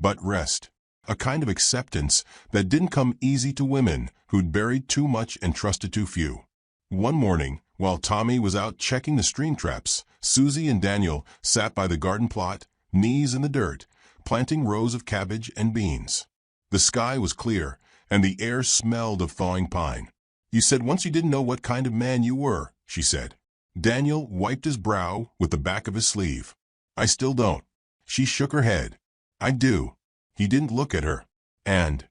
but rest. A kind of acceptance that didn't come easy to women who'd buried too much and trusted too few. One morning, while Tommy was out checking the stream traps, Susie and Daniel sat by the garden plot, knees in the dirt, planting rows of cabbage and beans. The sky was clear, and the air smelled of thawing pine. "You said once you didn't know what kind of man you were," she said. Daniel wiped his brow with the back of his sleeve. "I still don't." She shook her head. "I do." He didn't look at her. "And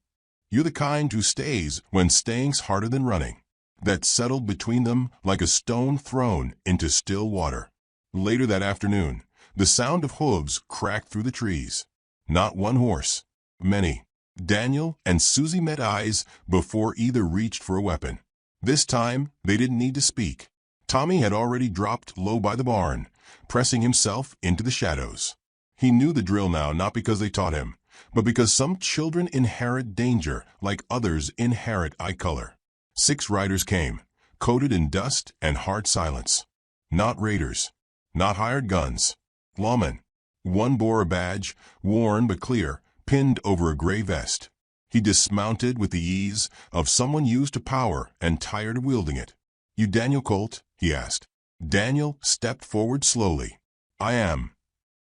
you're the kind who stays when staying's harder than running." That settled between them like a stone thrown into still water. Later that afternoon, the sound of hooves cracked through the trees. Not one horse. Many. Daniel and Susie met eyes before either reached for a weapon. This time, they didn't need to speak. Tommy had already dropped low by the barn, pressing himself into the shadows. He knew the drill now, not because they taught him, but because some children inherit danger like others inherit eye color. 6 riders came, coated in dust and hard silence. Not raiders. Not hired guns. Lawmen. One bore a badge, worn but clear, pinned over a gray vest. He dismounted with the ease of someone used to power and tired of wielding it. "You Daniel Colt?" he asked. Daniel stepped forward slowly. "I am."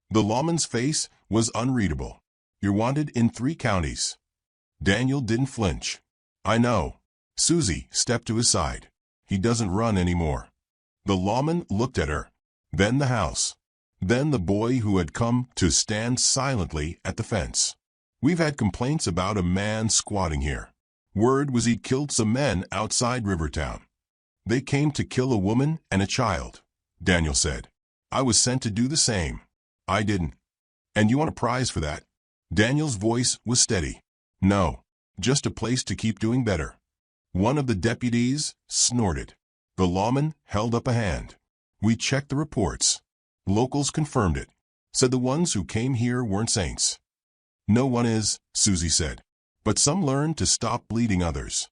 The lawman's face was unreadable. "You're wanted in 3 counties." Daniel didn't flinch. "I know." Susie stepped to his side. "He doesn't run anymore." The lawman looked at her. Then the house. Then the boy who had come to stand silently at the fence. "We've had complaints about a man squatting here. Word was he'd killed some men outside Rivertown." "They came to kill a woman and a child," Daniel said. "I was sent to do the same." "I didn't." "And you want a prize for that?" Daniel's voice was steady. "No, just a place to keep doing better." One of the deputies snorted. The lawman held up a hand. "We checked the reports. Locals confirmed it. Said the ones who came here weren't saints." "No one is," Susie said. "But some learned to stop bleeding others."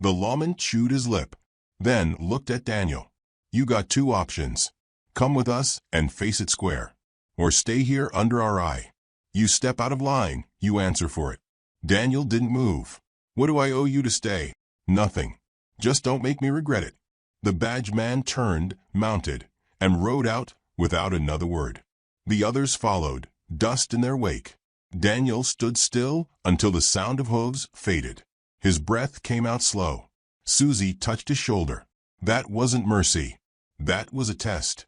The lawman chewed his lip, then looked at Daniel. "You got 2 options. Come with us and face it square. Or stay here under our eye. You step out of line, you answer for it." Daniel didn't move. "What do I owe you to stay?" "Nothing. Just don't make me regret it." The badge man turned, mounted, and rode out without another word. The others followed, dust in their wake. Daniel stood still until the sound of hooves faded. His breath came out slow. Susie touched his shoulder. That wasn't mercy. That was a test.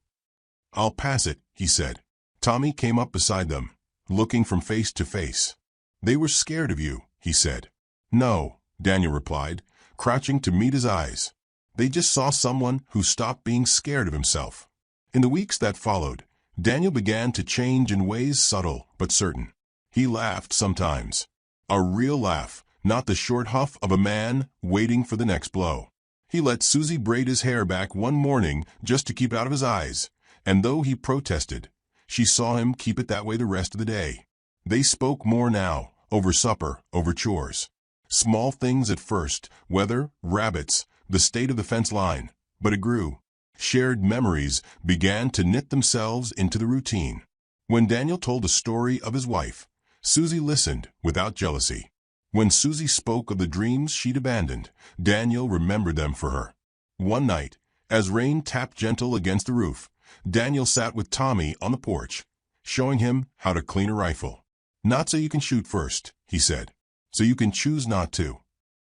"I'll pass it," he said. Tommy came up beside them, looking from face to face. "They were scared of you," he said. "No," Daniel replied, crouching to meet his eyes. "They just saw someone who stopped being scared of himself." In the weeks that followed, Daniel began to change in ways subtle but certain. He laughed sometimes. A real laugh, not the short huff of a man waiting for the next blow. He let Susie braid his hair back one morning just to keep it out of his eyes, and though he protested, she saw him keep it that way the rest of the day. They spoke more now, over supper, over chores. Small things at first, weather, rabbits, the state of the fence line, but it grew. Shared memories began to knit themselves into the routine. When Daniel told a story of his wife, Susie listened without jealousy. When Susie spoke of the dreams she'd abandoned, Daniel remembered them for her. One night, as rain tapped gentle against the roof, Daniel sat with Tommy on the porch, showing him how to clean a rifle. "Not so you can shoot first," he said. "So you can choose not to."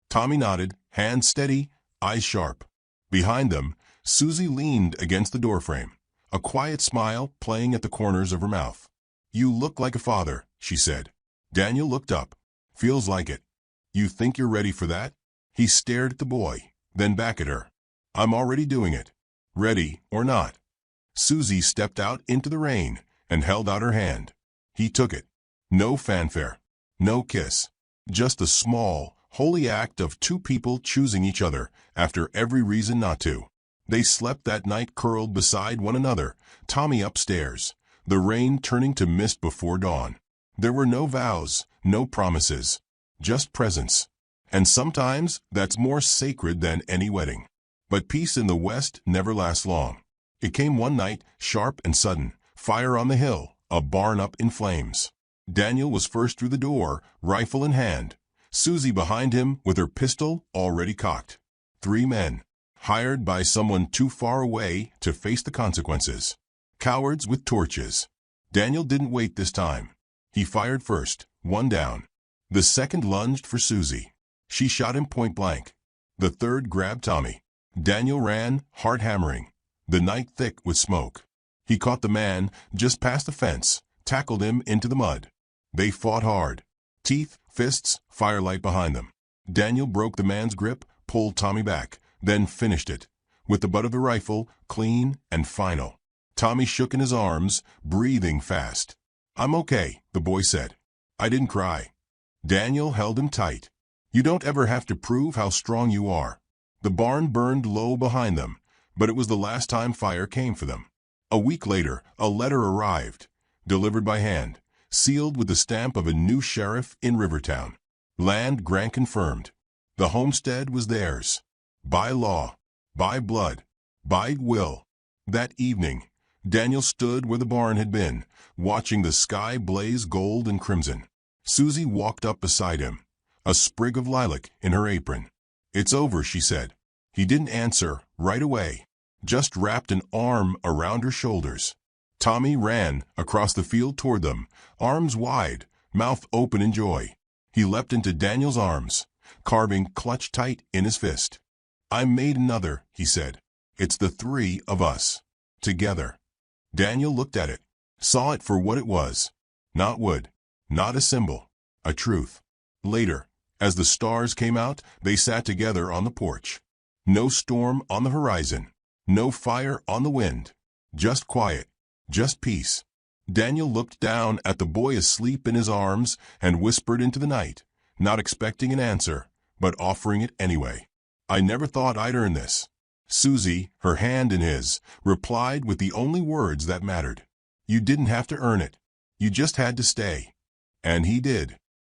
Tommy nodded, hands steady, eyes sharp. Behind them, Susie leaned against the doorframe, a quiet smile playing at the corners of her mouth. "You look like a father," she said. Daniel looked up. "Feels like it." "You think you're ready for that?" He stared at the boy, then back at her. "I'm already doing it. Ready or not." Susie stepped out into the rain and held out her hand. He took it. No fanfare. No kiss. Just a small, holy act of 2 people choosing each other after every reason not to. They slept that night curled beside one another, Tommy upstairs, the rain turning to mist before dawn. There were no vows, no promises, just presence. And sometimes that's more sacred than any wedding. But peace in the West never lasts long. It came one night, sharp and sudden, fire on the hill, a barn up in flames. Daniel was first through the door, rifle in hand. Susie behind him with her pistol already cocked. 3 men, hired by someone too far away to face the consequences. Cowards with torches. Daniel didn't wait this time. He fired first, 1 down. The second lunged for Susie. She shot him point blank. The third grabbed Tommy. Daniel ran, heart hammering, the night thick with smoke. He caught the man just past the fence, tackled him into the mud. They fought hard. Teeth, fists, firelight behind them. Daniel broke the man's grip, pulled Tommy back, then finished it, with the butt of the rifle, clean and final. Tommy shook in his arms, breathing fast. "I'm okay," the boy said. "I didn't cry." Daniel held him tight. "You don't ever have to prove how strong you are." The barn burned low behind them, but it was the last time fire came for them. A week later, a letter arrived, delivered by hand, sealed with the stamp of a new sheriff in Rivertown. Land grant confirmed. The homestead was theirs. By law, by blood, by will. That evening, Daniel stood where the barn had been, watching the sky blaze gold and crimson. Susie walked up beside him, a sprig of lilac in her apron. "It's over," she said. He didn't answer right away, just wrapped an arm around her shoulders. Tommy ran across the field toward them, arms wide, mouth open in joy. He leapt into Daniel's arms, carbine clutched tight in his fist. "I made another," he said. "It's the 3 of us. Together." Daniel looked at it, saw it for what it was. Not wood, not a symbol, a truth. Later, as the stars came out, they sat together on the porch. No storm on the horizon, no fire on the wind. Just quiet, just peace. Daniel looked down at the boy asleep in his arms and whispered into the night, not expecting an answer, but offering it anyway. "I never thought I'd earn this." Susie, her hand in his, replied with the only words that mattered. "You didn't have to earn it. You just had to stay." And he did.